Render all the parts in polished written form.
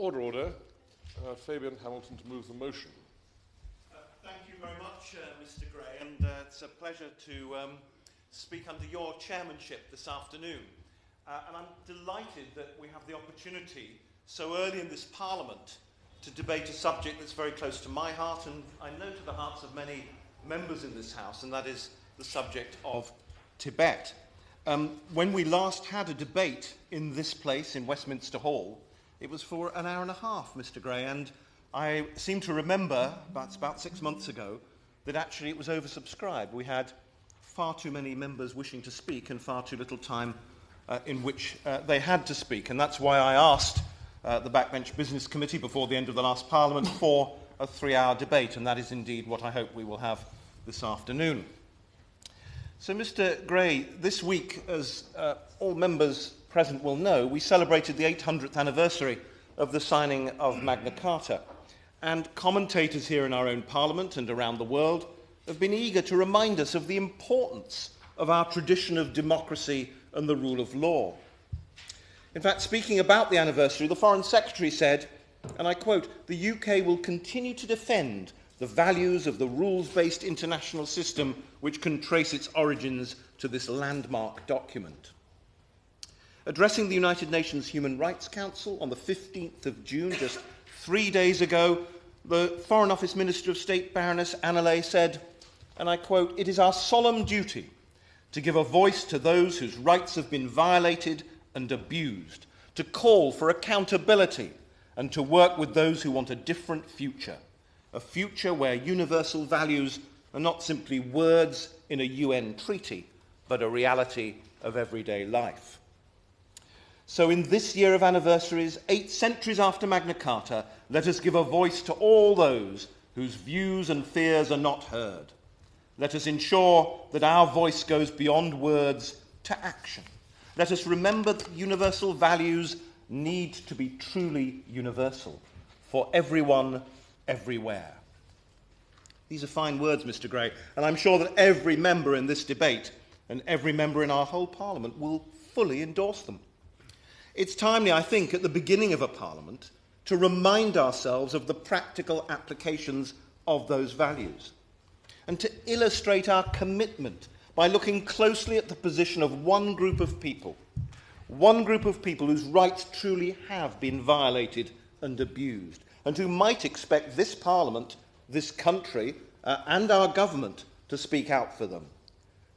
Order, order. Fabian Hamilton to move the motion. Thank you very much, Mr. Gray, and it's a pleasure to speak under your chairmanship this afternoon. And I'm delighted that we have the opportunity so early in this Parliament to debate a subject that's very close to my heart and I know to the hearts of many members in this House, and that is the subject of Tibet. When we last had a debate in this place, in Westminster Hall, it was for an hour and a half, Mr. Gray, and I seem to remember, about 6 months ago, that actually it was oversubscribed. We had far too many members wishing to speak and far too little time in which they had to speak. And that's why I asked the Backbench Business Committee before the end of the last Parliament for a 3-hour debate, and that is indeed what I hope we will have this afternoon. So, Mr. Gray, this week, as all members present will know, we celebrated the 800th anniversary of the signing of Magna Carta, and commentators here in our own Parliament and around the world have been eager to remind us of the importance of our tradition of democracy and the rule of law. In fact, speaking about the anniversary, the Foreign Secretary said, and I quote, "The UK will continue to defend the values of the rules-based international system which can trace its origins to this landmark document." Addressing the United Nations Human Rights Council on the 15th of June, just 3 days ago, the Foreign Office Minister of State, Baroness Annalay, said, and I quote, "It is our solemn duty to give a voice to those whose rights have been violated and abused, to call for accountability and to work with those who want a different future, a future where universal values are not simply words in a UN treaty, but a reality of everyday life." So in this year of anniversaries, 8 centuries after Magna Carta, let us give a voice to all those whose views and fears are not heard. Let us ensure that our voice goes beyond words to action. Let us remember that universal values need to be truly universal for everyone, everywhere. These are fine words, Mr. Gray, and I'm sure that every member in this debate and every member in our whole Parliament will fully endorse them. It's timely, I think, at the beginning of a Parliament to remind ourselves of the practical applications of those values and to illustrate our commitment by looking closely at the position of one group of people whose rights truly have been violated and abused, and who might expect this Parliament, this country, and our government to speak out for them,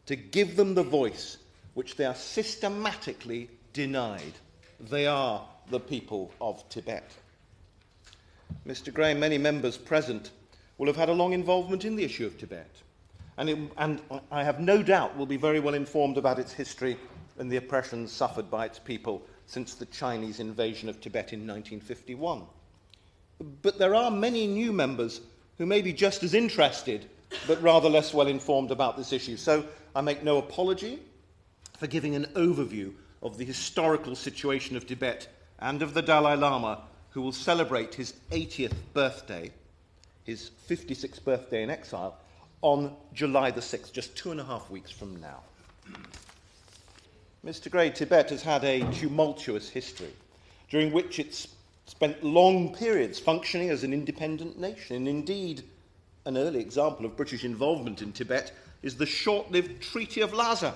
to give them the voice which they are systematically denied. They are the people of Tibet. Mr. Gray, many members present will have had a long involvement in the issue of Tibet, and I have no doubt will be very well informed about its history and the oppressions suffered by its people since the Chinese invasion of Tibet in 1951. But there are many new members who may be just as interested, but rather less well informed about this issue. So I make no apology for giving an overview of the historical situation of Tibet and of the Dalai Lama, who will celebrate his 80th birthday, his 56th birthday in exile, on July the 6th, just 2.5 weeks from now. Mr. Gray, Tibet has had a tumultuous history, during which it's spent long periods functioning as an independent nation. And indeed, an early example of British involvement in Tibet is the short-lived Treaty of Lhasa,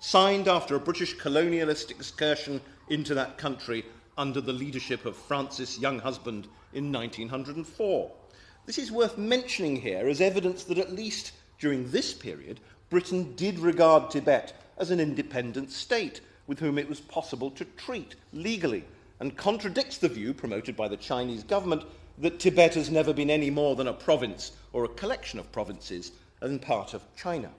signed after a British colonialist excursion into that country under the leadership of Francis Younghusband in 1904. This is worth mentioning here as evidence that at least during this period, Britain did regard Tibet as an independent state with whom it was possible to treat legally, and contradicts the view promoted by the Chinese government that Tibet has never been any more than a province or a collection of provinces and part of China.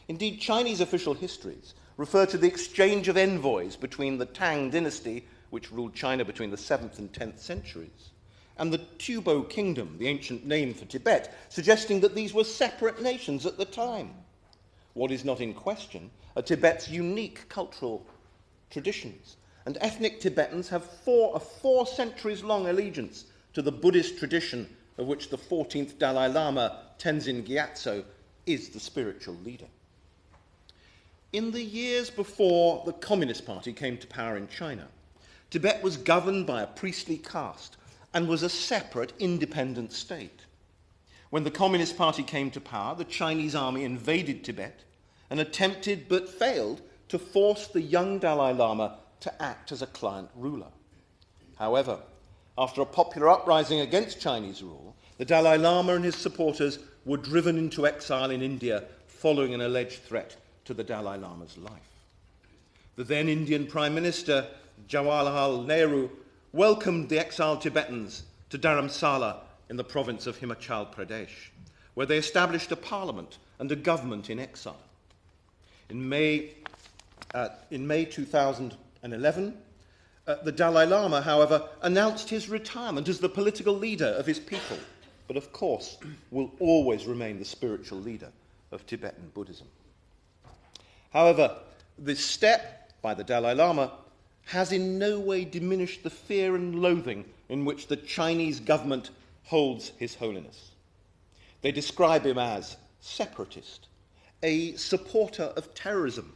Indeed, Chinese official histories refer to the exchange of envoys between the Tang dynasty, which ruled China between the 7th and 10th centuries, and the Tubo Kingdom, the ancient name for Tibet, suggesting that these were separate nations at the time. What is not in question are Tibet's unique cultural traditions, and ethnic Tibetans have a 4 centuries-long allegiance to the Buddhist tradition of which the 14th Dalai Lama, Tenzin Gyatso, is the spiritual leader. In the years before the Communist Party came to power in China, Tibet was governed by a priestly caste and was a separate, independent state. When the Communist Party came to power, the Chinese army invaded Tibet and attempted, but failed, to force the young Dalai Lama to act as a client ruler. However, after a popular uprising against Chinese rule, the Dalai Lama and his supporters were driven into exile in India following an alleged threat to the Dalai Lama's life. The then Indian Prime Minister, Jawaharlal Nehru, welcomed the exiled Tibetans to Dharamsala in the province of Himachal Pradesh, where they established a parliament and a government in exile. In May 2011, the Dalai Lama, however, announced his retirement as the political leader of his people, but of course will always remain the spiritual leader of Tibetan Buddhism. However, this step by the Dalai Lama has in no way diminished the fear and loathing in which the Chinese government holds His Holiness. They describe him as separatist, a supporter of terrorism,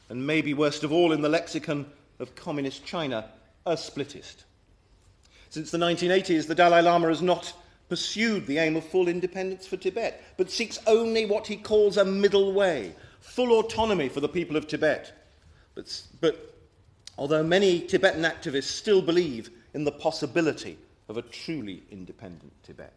and maybe worst of all in the lexicon of communist China, a splittist. Since the 1980s, the Dalai Lama has not pursued the aim of full independence for Tibet, but seeks only what he calls a middle way, full autonomy for the people of Tibet. But although many Tibetan activists still believe in the possibility of a truly independent Tibet.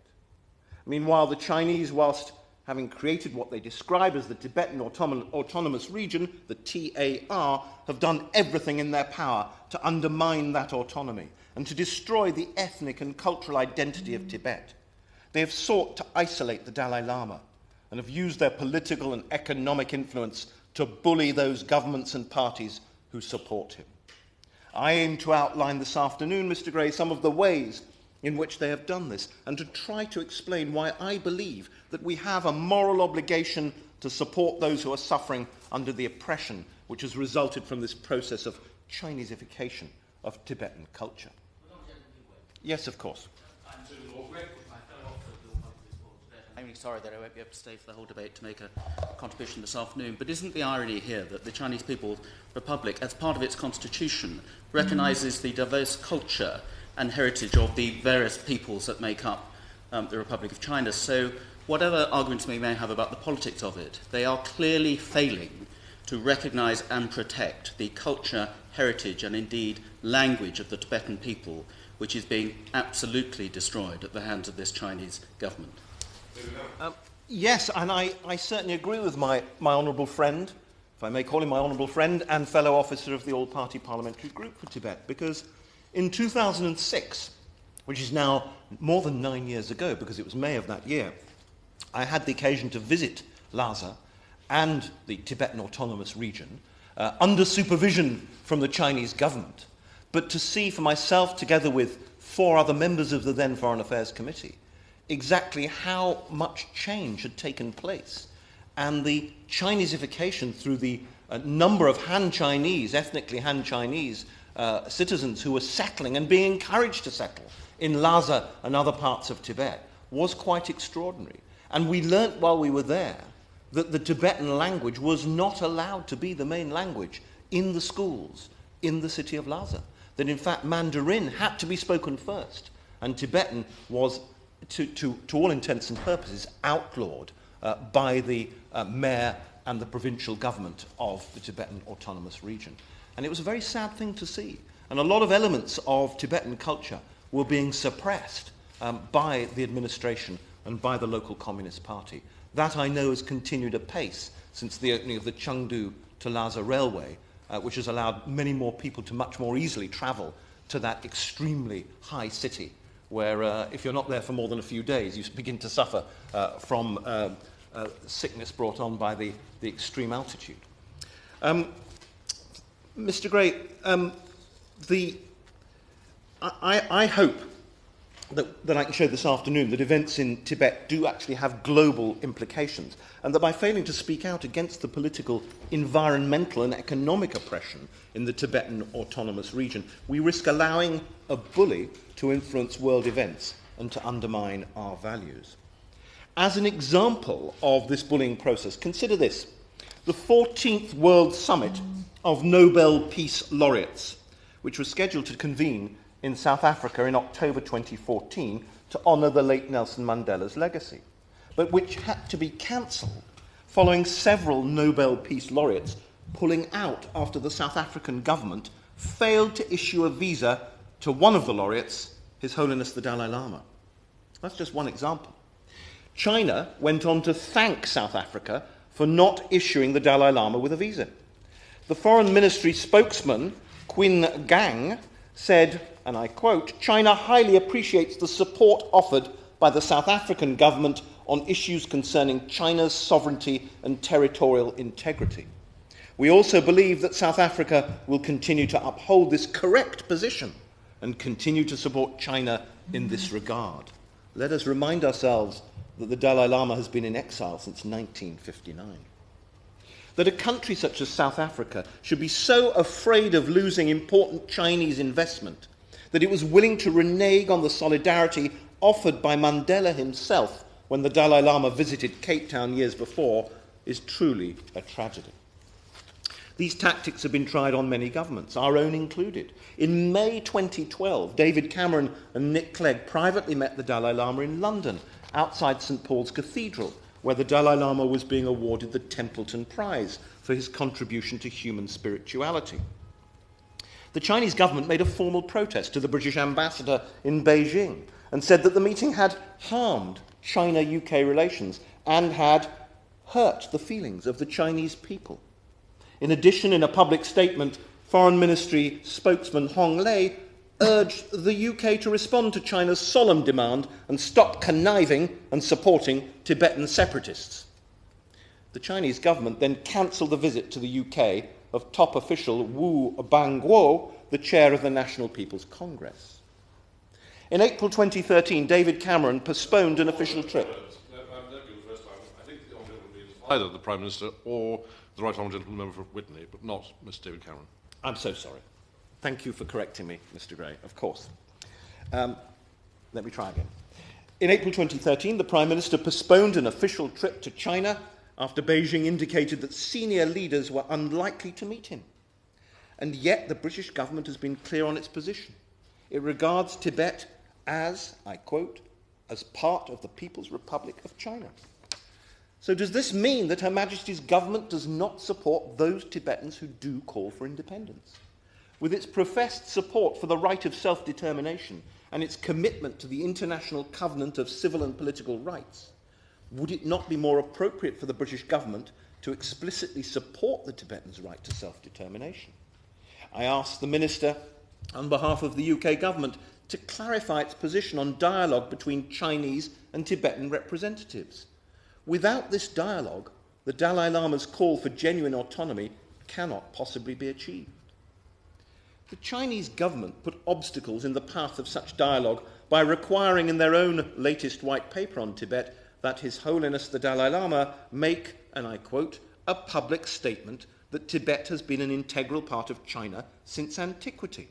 Meanwhile, the Chinese, whilst having created what they describe as the Tibetan Autonomous Region, the TAR, have done everything in their power to undermine that autonomy and to destroy the ethnic and cultural identity of Tibet. They have sought to isolate the Dalai Lama and have used their political and economic influence to bully those governments and parties who support him. I aim to outline this afternoon, Mr. Gray, some of the ways in which they have done this, and to try to explain why I believe that we have a moral obligation to support those who are suffering under the oppression which has resulted from this process of Chineesification of Tibetan culture. Yes, of course. I'm really sorry that I won't be able to stay for the whole debate to make a contribution this afternoon, but isn't the irony here that the Chinese People's Republic, as part of its constitution, recognises the diverse culture and heritage of the various peoples that make up the Republic of China? So whatever arguments we may have about the politics of it, they are clearly failing to recognise and protect the culture, heritage and indeed language of the Tibetan people, which is being absolutely destroyed at the hands of this Chinese government. Yes, and I certainly agree with my honourable friend, if I may call him my honourable friend, and fellow officer of the All-Party Parliamentary Group for Tibet, because in 2006, which is now more than 9 years ago, because it was May of that year, I had the occasion to visit Lhasa and the Tibetan Autonomous Region under supervision from the Chinese government, but to see for myself, together with 4 other members of the then Foreign Affairs Committee, exactly how much change had taken place, and the Chineesification through the number of Han Chinese, ethnically Han Chinese citizens who were settling and being encouraged to settle in Lhasa and other parts of Tibet was quite extraordinary. And we learnt while we were there that the Tibetan language was not allowed to be the main language in the schools in the city of Lhasa. That in fact Mandarin had to be spoken first, and Tibetan was, to all intents and purposes, outlawed by the mayor and the provincial government of the Tibetan Autonomous Region. And it was a very sad thing to see. And a lot of elements of Tibetan culture were being suppressed by the administration and by the local Communist Party. That, I know, has continued apace since the opening of the Chengdu to Lhasa railway, which has allowed many more people to much more easily travel to that extremely high city, where if you're not there for more than a few days, you begin to suffer from sickness brought on by the extreme altitude. Mr. Gray, I hope that I can show this afternoon that events in Tibet do actually have global implications, and that by failing to speak out against the political, environmental and economic oppression in the Tibetan Autonomous Region, we risk allowing a bully to influence world events and to undermine our values. As an example of this bullying process, consider this. The 14th World Summit of Nobel Peace Laureates which was scheduled to convene in South Africa in October 2014 to honour the late Nelson Mandela's legacy, but which had to be cancelled following several Nobel Peace Laureates pulling out after the South African government failed to issue a visa to one of the laureates, His Holiness the Dalai Lama. That's just one example. China went on to thank South Africa for not issuing the Dalai Lama with a visa. The Foreign Ministry spokesman, Qin Gang, said, and I quote, "China highly appreciates the support offered by the South African government on issues concerning China's sovereignty and territorial integrity. We also believe that South Africa will continue to uphold this correct position and continue to support China in this regard." Let us remind ourselves that the Dalai Lama has been in exile since 1959. That a country such as South Africa should be so afraid of losing important Chinese investment that it was willing to renege on the solidarity offered by Mandela himself when the Dalai Lama visited Cape Town years before is truly a tragedy. These tactics have been tried on many governments, our own included. In May 2012, David Cameron and Nick Clegg privately met the Dalai Lama in London, outside St. Paul's Cathedral, where the Dalai Lama was being awarded the Templeton Prize for his contribution to human spirituality. The Chinese government made a formal protest to the British ambassador in Beijing and said that the meeting had harmed China-UK relations and had hurt the feelings of the Chinese people. In addition, in a public statement, Foreign Ministry spokesman Hong Lei urged the UK to respond to China's solemn demand and stop conniving and supporting Tibetan separatists. The Chinese government then cancelled the visit to the UK of top official Wu Bangguo, the chair of the National People's Congress. In April 2013, David Cameron postponed an official trip. I think the honourable gentleman is either the Prime Minister or the Right Honourable Gentleman Member for Witney, but not Mr. David Cameron. I'm so sorry. Thank you for correcting me, Mr. Gray, of course. Let me try again. In April 2013, the Prime Minister postponed an official trip to China after Beijing indicated that senior leaders were unlikely to meet him. And yet the British government has been clear on its position. It regards Tibet as, I quote, as part of the People's Republic of China. So does this mean that Her Majesty's government does not support those Tibetans who do call for independence? With its professed support for the right of self-determination and its commitment to the International Covenant of Civil and Political Rights, would it not be more appropriate for the British government to explicitly support the Tibetans' right to self-determination? I ask the Minister, on behalf of the UK government, to clarify its position on dialogue between Chinese and Tibetan representatives. Without this dialogue, the Dalai Lama's call for genuine autonomy cannot possibly be achieved. The Chinese government put obstacles in the path of such dialogue by requiring in their own latest white paper on Tibet that His Holiness the Dalai Lama make, and I quote, a public statement that Tibet has been an integral part of China since antiquity.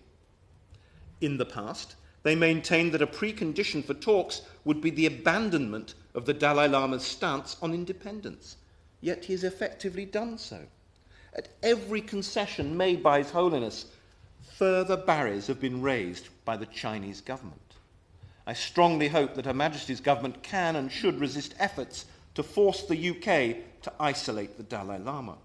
In the past, they maintained that a precondition for talks would be the abandonment of the Dalai Lama's stance on independence, yet he has effectively done so. At every concession made by His Holiness, further barriers have been raised by the Chinese government. I strongly hope that Her Majesty's government can and should resist efforts to force the UK to isolate the Dalai Lama.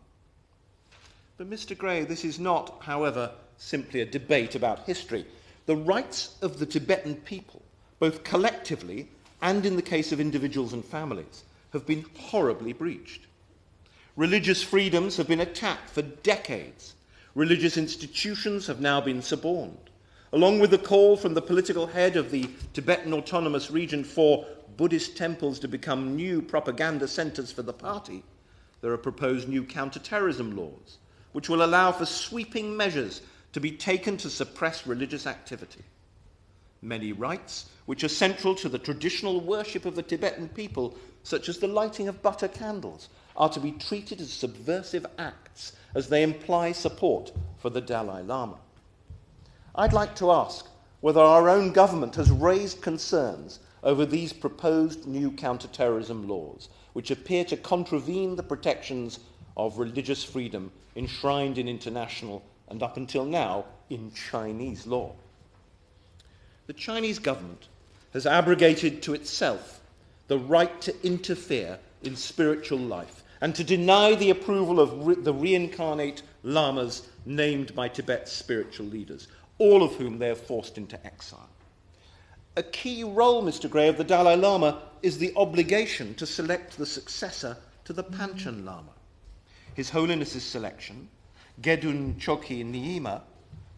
But Mr. Gray, this is not, however, simply a debate about history. The rights of the Tibetan people, both collectively and in the case of individuals and families, have been horribly breached. Religious freedoms have been attacked for decades. Religious institutions have now been suborned. Along with the call from the political head of the Tibetan Autonomous Region for Buddhist temples to become new propaganda centres for the party, there are proposed new counter-terrorism laws, which will allow for sweeping measures to be taken to suppress religious activity. Many rites, which are central to the traditional worship of the Tibetan people, such as the lighting of butter candles, are to be treated as subversive acts as they imply support for the Dalai Lama. I'd like to ask whether our own government has raised concerns over these proposed new counter-terrorism laws, which appear to contravene the protections of religious freedom enshrined in international and, up until now, in Chinese law. The Chinese government has abrogated to itself the right to interfere in spiritual life and to deny the approval of the reincarnate lamas named by Tibet's spiritual leaders, all of whom they have forced into exile. A key role, Mr. Gray, of the Dalai Lama is the obligation to select the successor to the Panchen Lama. His Holiness's selection, Gedun Choki Nyima,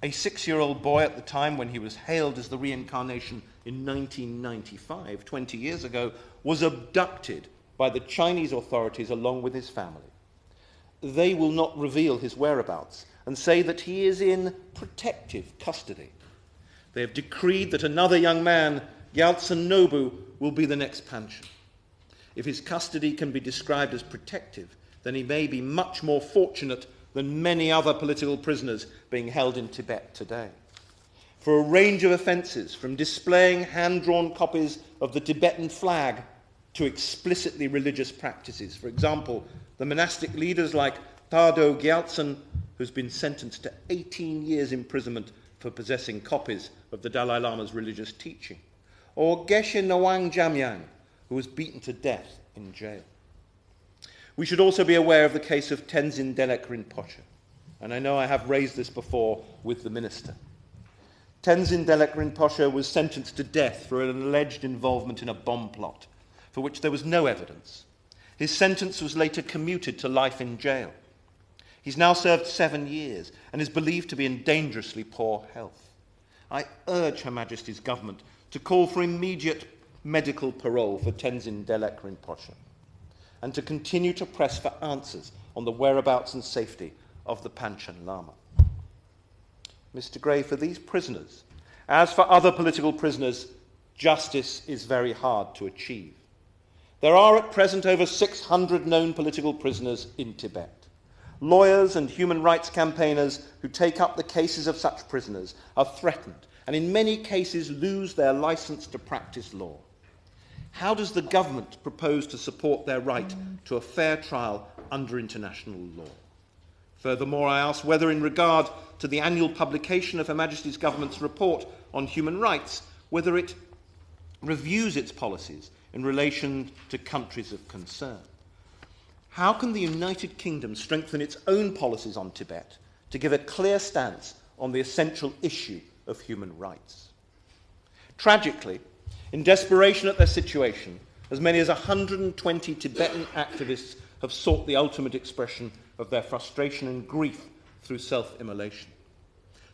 a 6-year-old boy at the time when he was hailed as the reincarnation in 1995, 20 years ago, was abducted by the Chinese authorities along with his family. They will not reveal his whereabouts and say that he is in protective custody. They have decreed that another young man, Gyaltsen Nobu, will be the next Panchen. If his custody can be described as protective, then he may be much more fortunate than many other political prisoners being held in Tibet today. For a range of offences, from displaying hand-drawn copies of the Tibetan flag to explicitly religious practices. For example, the monastic leaders like Tado Gyaltsen, who's been sentenced to 18 years imprisonment for possessing copies of the Dalai Lama's religious teaching, or Geshe Nawang Jamyang, who was beaten to death in jail. We should also be aware of the case of Tenzin Delek Rinpoche, and I know I have raised this before with the minister. Tenzin Delek Rinpoche was sentenced to death for an alleged involvement in a bomb plot, for which there was no evidence. His sentence was later commuted to life in jail. He's now served 7 years and is believed to be in dangerously poor health. I urge Her Majesty's government to call for immediate medical parole for Tenzin Delek Rinpoche and to continue to press for answers on the whereabouts and safety of the Panchen Lama. Mr. Gray, for these prisoners, as for other political prisoners, justice is very hard to achieve. There are at present over 600 known political prisoners in Tibet. Lawyers and human rights campaigners who take up the cases of such prisoners are threatened and in many cases lose their license to practice law. How does the government propose to support their right to a fair trial under international law? Furthermore, I ask whether, in regard to the annual publication of Her Majesty's Government's report on human rights, whether it reviews its policies in relation to countries of concern. How can the United Kingdom strengthen its own policies on Tibet to give a clear stance on the essential issue of human rights? Tragically, in desperation at their situation, as many as 120 Tibetan activists have sought the ultimate expression of their frustration and grief through self-immolation.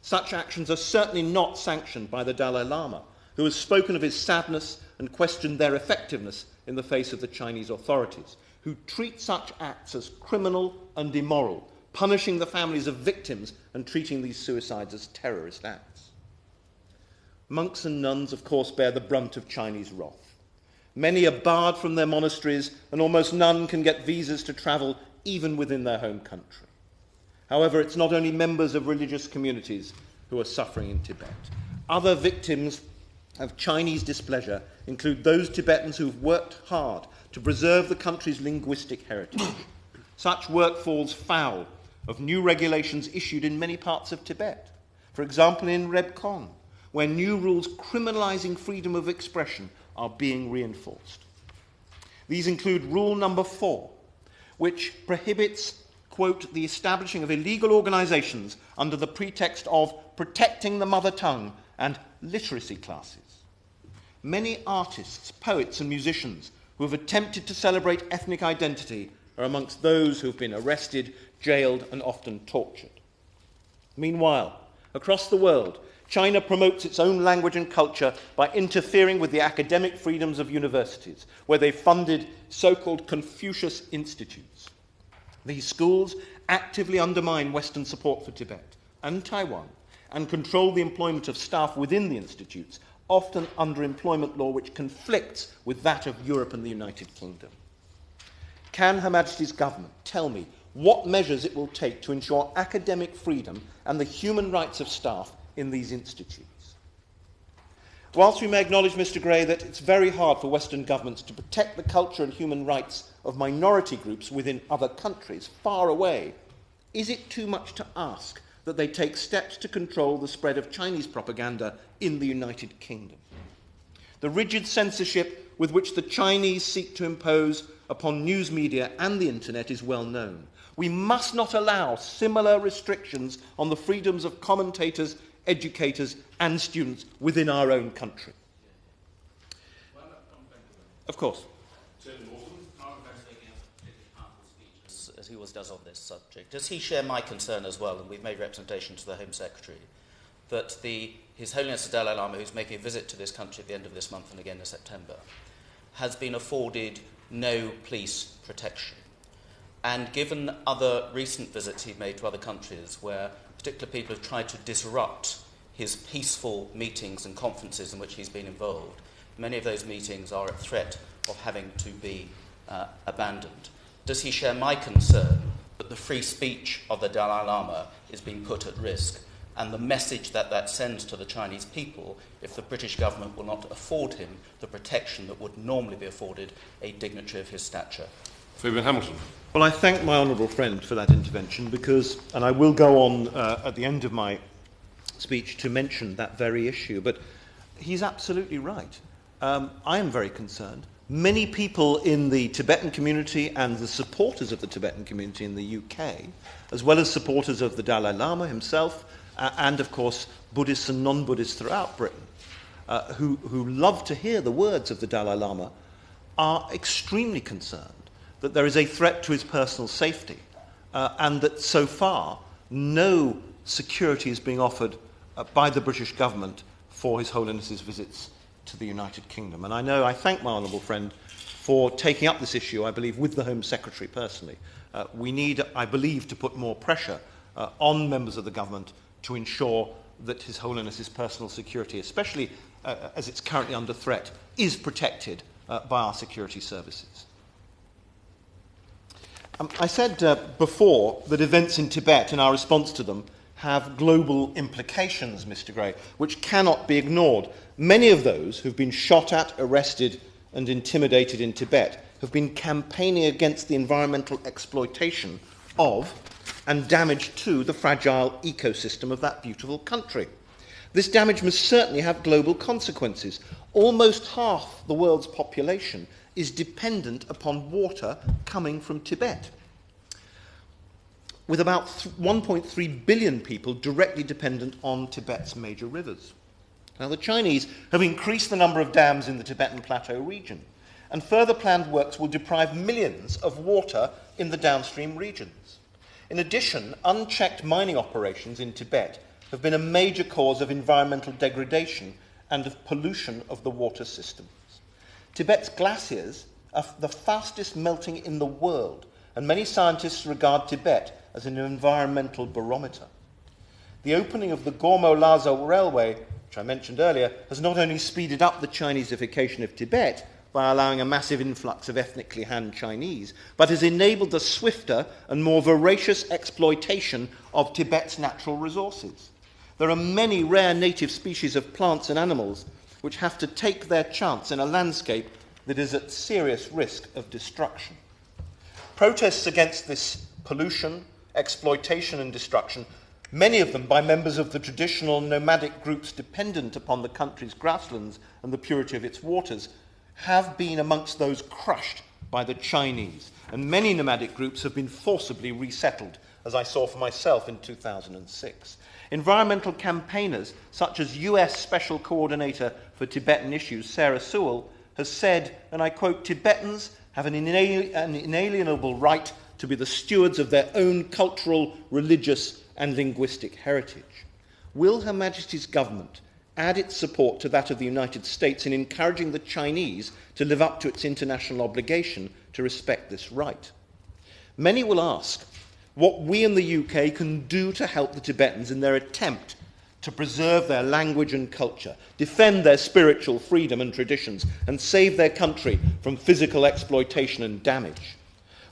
Such actions are certainly not sanctioned by the Dalai Lama, who has spoken of his sadness and questioned their effectiveness in the face of the Chinese authorities, who treat such acts as criminal and immoral, punishing the families of victims and treating these suicides as terrorist acts. Monks and nuns, of course, bear the brunt of Chinese wrath. Many are barred from their monasteries, and almost none can get visas to travel even within their home country. However, it's not only members of religious communities who are suffering in Tibet. Other victims of Chinese displeasure include those Tibetans who've worked hard to preserve the country's linguistic heritage. Such work falls foul of new regulations issued in many parts of Tibet. For example, in Rebkon, where new rules criminalising freedom of expression are being reinforced. These include Rule Number 4, which prohibits, quote, the establishing of illegal organisations under the pretext of protecting the mother tongue and literacy classes. Many artists, poets and musicians who have attempted to celebrate ethnic identity are amongst those who have been arrested, jailed and often tortured. Meanwhile, across the world, China promotes its own language and culture by interfering with the academic freedoms of universities, where they funded so-called Confucius institutes. These schools actively undermine Western support for Tibet and Taiwan and control the employment of staff within the institutes, often under employment law which conflicts with that of Europe and the United Kingdom. Can Her Majesty's government tell me what measures it will take to ensure academic freedom and the human rights of staff in these institutes? Whilst we may acknowledge, Mr. Gray, that it's very hard for Western governments to protect the culture and human rights of minority groups within other countries far away, is it too much to ask that they take steps to control the spread of Chinese propaganda in the United Kingdom. The rigid censorship with which the Chinese seek to impose upon news media and the internet is well known. We must not allow similar restrictions on the freedoms of commentators, educators and students within our own country. Of course. As he always does on this subject, does he share my concern as well, and we've made representation to the Home Secretary, that His Holiness the Dalai Lama, who's making a visit to this country at the end of this month and again in September, has been afforded no police protection? And given other recent visits he's made to other countries where particular people have tried to disrupt his peaceful meetings and conferences in which he's been involved, many of those meetings are at threat of having to be abandoned. Does he share my concern that the free speech of the Dalai Lama is being put at risk, and the message that that sends to the Chinese people if the British government will not afford him the protection that would normally be afforded a dignitary of his stature? Fabian Hamilton. Well, I thank my honourable friend for that intervention because, and I will go on at the end of my speech to mention that very issue, but he's absolutely right. I am very concerned. Many people in the Tibetan community and the supporters of the Tibetan community in the UK, as well as supporters of the Dalai Lama himself, and of course Buddhists and non-Buddhists throughout Britain, who love to hear the words of the Dalai Lama, are extremely concerned that there is a threat to his personal safety, and that so far no security is being offered by the British government for His Holiness's visits to the United Kingdom. And I thank my honourable friend for taking up this issue, I believe, with the Home Secretary personally. We need, I believe, to put more pressure on members of the government to ensure that His Holiness's personal security, especially as it's currently under threat, is protected by our security services. I said before that events in Tibet and our response to them have global implications, Mr. Gray, which cannot be ignored. Many of those who've been shot at, arrested and intimidated in Tibet have been campaigning against the environmental exploitation of and damage to the fragile ecosystem of that beautiful country. This damage must certainly have global consequences. Almost half the world's population is dependent upon water coming from Tibet, with about 1.3 billion people directly dependent on Tibet's major rivers. Now, the Chinese have increased the number of dams in the Tibetan Plateau region, and further planned works will deprive millions of water in the downstream regions. In addition, unchecked mining operations in Tibet have been a major cause of environmental degradation and of pollution of the water systems. Tibet's glaciers are the fastest melting in the world, and many scientists regard Tibet as an environmental barometer. The opening of the Gormo-Lhasa railway, which I mentioned earlier, has not only speeded up the Chineseification of Tibet by allowing a massive influx of ethnically Han Chinese, but has enabled the swifter and more voracious exploitation of Tibet's natural resources. There are many rare native species of plants and animals which have to take their chance in a landscape that is at serious risk of destruction. Protests against this pollution, exploitation and destruction, many of them by members of the traditional nomadic groups dependent upon the country's grasslands and the purity of its waters, have been amongst those crushed by the Chinese, and many nomadic groups have been forcibly resettled, as I saw for myself in 2006. Environmental campaigners, such as US Special Coordinator for Tibetan Issues, Sarah Sewell, has said, and I quote, "Tibetans have an inalienable right to be the stewards of their own cultural, religious and linguistic heritage." Will Her Majesty's government add its support to that of the United States in encouraging the Chinese to live up to its international obligation to respect this right? Many will ask what we in the UK can do to help the Tibetans in their attempt to preserve their language and culture, defend their spiritual freedom and traditions, and save their country from physical exploitation and damage.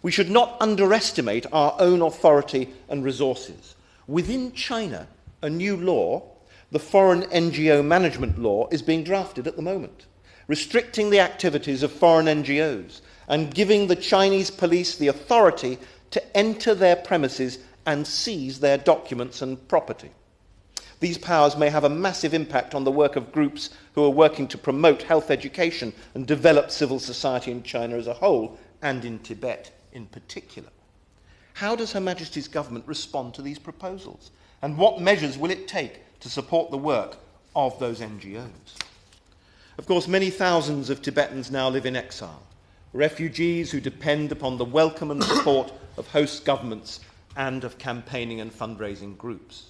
We should not underestimate our own authority and resources. Within China, a new law, the Foreign NGO Management Law, is being drafted at the moment, restricting the activities of foreign NGOs and giving the Chinese police the authority to enter their premises and seize their documents and property. These powers may have a massive impact on the work of groups who are working to promote health education and develop civil society in China as a whole, and in Tibet in particular. How does Her Majesty's government respond to these proposals? And what measures will it take to support the work of those NGOs? Of course, many thousands of Tibetans now live in exile, refugees who depend upon the welcome and support of host governments and of campaigning and fundraising groups.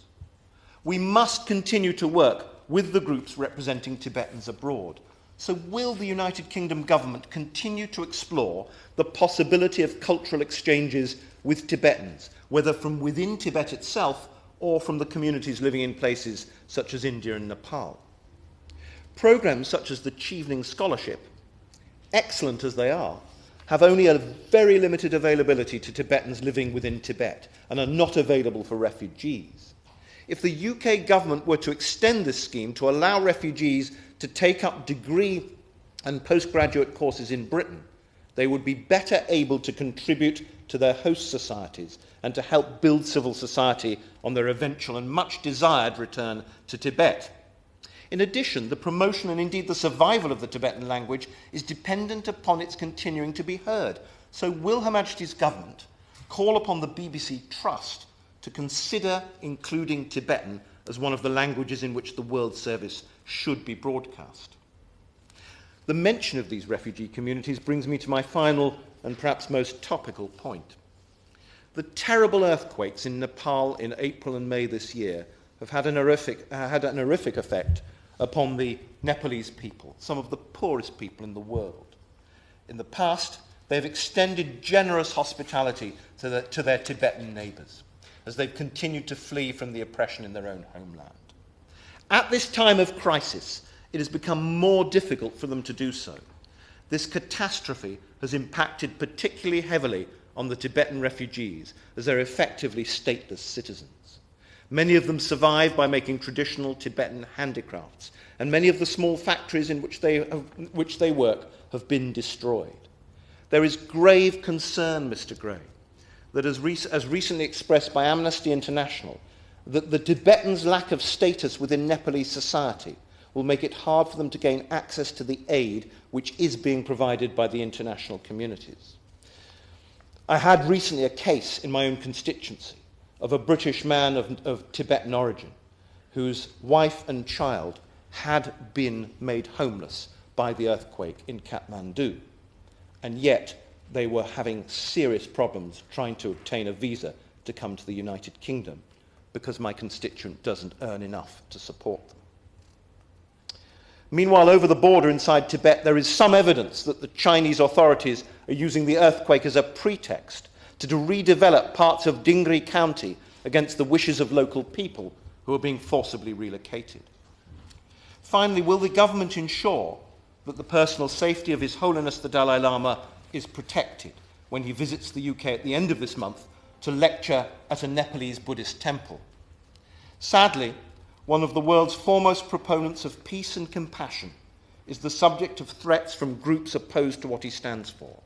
We must continue to work with the groups representing Tibetans abroad. So will the United Kingdom government continue to explore the possibility of cultural exchanges with Tibetans, whether from within Tibet itself or from the communities living in places such as India and Nepal? Programs such as the Chevening Scholarship, excellent as they are, have only a very limited availability to Tibetans living within Tibet and are not available for refugees. If the UK government were to extend this scheme to allow refugees to take up degree and postgraduate courses in Britain, they would be better able to contribute to their host societies and to help build civil society on their eventual and much desired return to Tibet. In addition, the promotion and indeed the survival of the Tibetan language is dependent upon its continuing to be heard. So will Her Majesty's government call upon the BBC Trust to consider including Tibetan as one of the languages in which the World Service should be broadcast? The mention of these refugee communities brings me to my final and perhaps most topical point. The terrible earthquakes in Nepal in April and May this year have had an horrific effect upon the Nepalese people, some of the poorest people in the world. In the past, they have extended generous hospitality to their Tibetan neighbours as they've continued to flee from the oppression in their own homeland. At this time of crisis, it has become more difficult for them to do so. This catastrophe has impacted particularly heavily on the Tibetan refugees, as they're effectively stateless citizens. Many of them survive by making traditional Tibetan handicrafts, and many of the small factories in which they work have been destroyed. There is grave concern, Mr. Gray, that as recently expressed by Amnesty International, that the Tibetans' lack of status within Nepalese society will make it hard for them to gain access to the aid which is being provided by the international communities. I had recently a case in my own constituency of a British man of Tibetan origin whose wife and child had been made homeless by the earthquake in Kathmandu, and yet they were having serious problems trying to obtain a visa to come to the United Kingdom because my constituent doesn't earn enough to support them. Meanwhile, over the border inside Tibet, there is some evidence that the Chinese authorities are using the earthquake as a pretext to redevelop parts of Dingri County against the wishes of local people who are being forcibly relocated. Finally, will the government ensure that the personal safety of His Holiness the Dalai Lama is protected when he visits the UK at the end of this month to lecture at a Nepalese Buddhist temple? Sadly, one of the world's foremost proponents of peace and compassion is the subject of threats from groups opposed to what he stands for.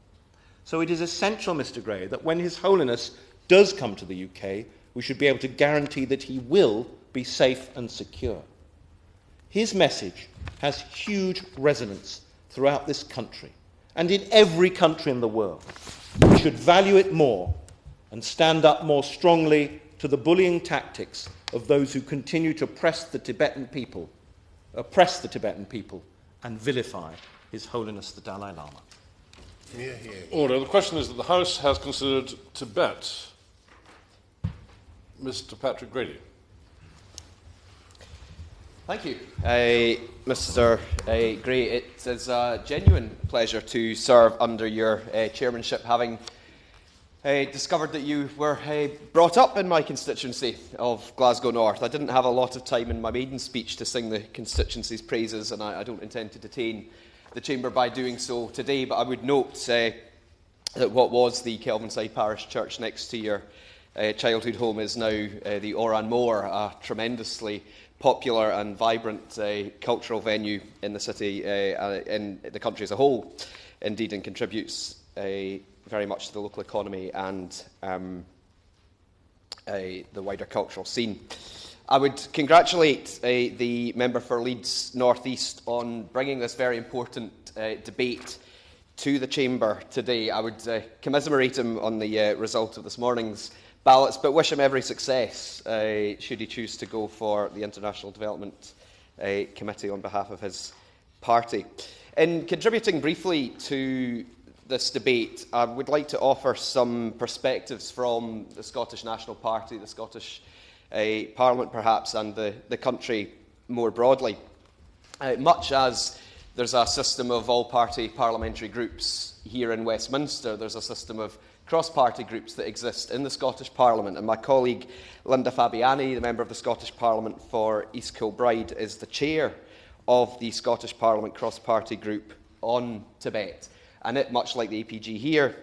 So it is essential, Mr. Gray, that when His Holiness does come to the UK, we should be able to guarantee that he will be safe and secure. His message has huge resonance throughout this country and in every country in the world. We should value it more and stand up more strongly to the bullying tactics of those who continue to oppress the Tibetan people, and vilify His Holiness the Dalai Lama. Hear, hear. Order. The question is that the House has considered Tibet. Mr. Patrick Grady. Thank you, Mr. Gray. It is a genuine pleasure to serve under your chairmanship, having discovered that you were brought up in my constituency of Glasgow North. I didn't have a lot of time in my maiden speech to sing the constituency's praises, and I don't intend to detain the Chamber by doing so today, but I would note that what was the Kelvinside Parish Church next to your childhood home is now the Oran Moor, a tremendously popular and vibrant cultural venue in the city, in the country as a whole, indeed, and contributes very much to the local economy and the wider cultural scene. I would congratulate the member for Leeds North East on bringing this very important debate to the Chamber today. I would commiserate him on the result of this morning's ballots, but wish him every success should he choose to go for the International Development Committee on behalf of his party. In contributing briefly to this debate, I would like to offer some perspectives from the Scottish National Party, the Scottish Parliament perhaps, and the country more broadly. Much as there's a system of all-party parliamentary groups here in Westminster, there's a system of cross-party groups that exist in the Scottish Parliament, and my colleague Linda Fabiani, the member of the Scottish Parliament for East Kilbride, is the chair of the Scottish Parliament cross-party group on Tibet. And it, much like the APG here,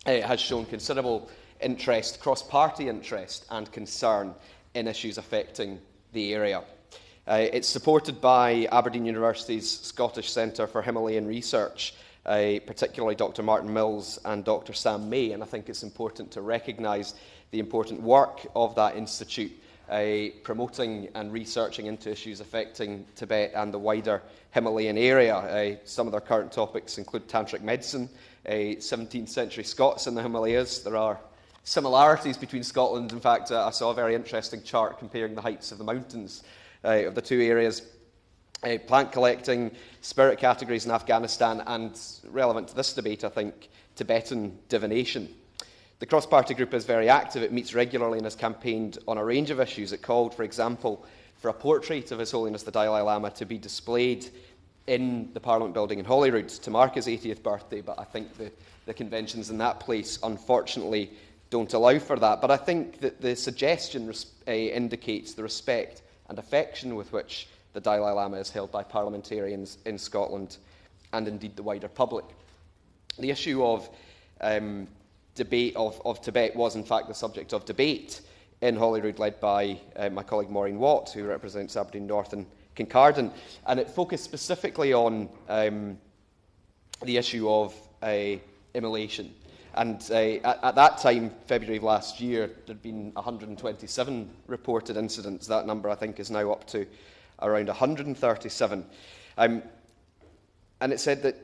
has shown considerable interest, cross-party interest and concern in issues affecting the area. It's supported by Aberdeen University's Scottish Centre for Himalayan Research, particularly Dr Martin Mills and Dr Sam May, and I think it's important to recognise the important work of that institute, promoting and researching into issues affecting Tibet and the wider Himalayan area. Some of their current topics include tantric medicine, 17th century Scots in the Himalayas. There are similarities between Scotland. In fact, I saw a very interesting chart comparing the heights of the mountains of the two areas. Plant collecting, spirit categories in Afghanistan, and relevant to this debate, I think, Tibetan divination. The cross-party group is very active. It meets regularly and has campaigned on a range of issues. It called, for example, for a portrait of His Holiness the Dalai Lama to be displayed in the Parliament building in Holyrood to mark his 80th birthday, but I think the conventions in that place, unfortunately, don't allow for that. But I think that the suggestion indicates the respect and affection with which the Dalai Lama is held by parliamentarians in Scotland and indeed the wider public. The issue of debate of Tibet was in fact the subject of debate in Holyrood, led by my colleague Maureen Watt, who represents Aberdeen North and Kincardine, and it focused specifically on the issue of immolation. And at that time, February of last year, there had been 127 reported incidents. That number, I think, is now up to around 137. And it said that,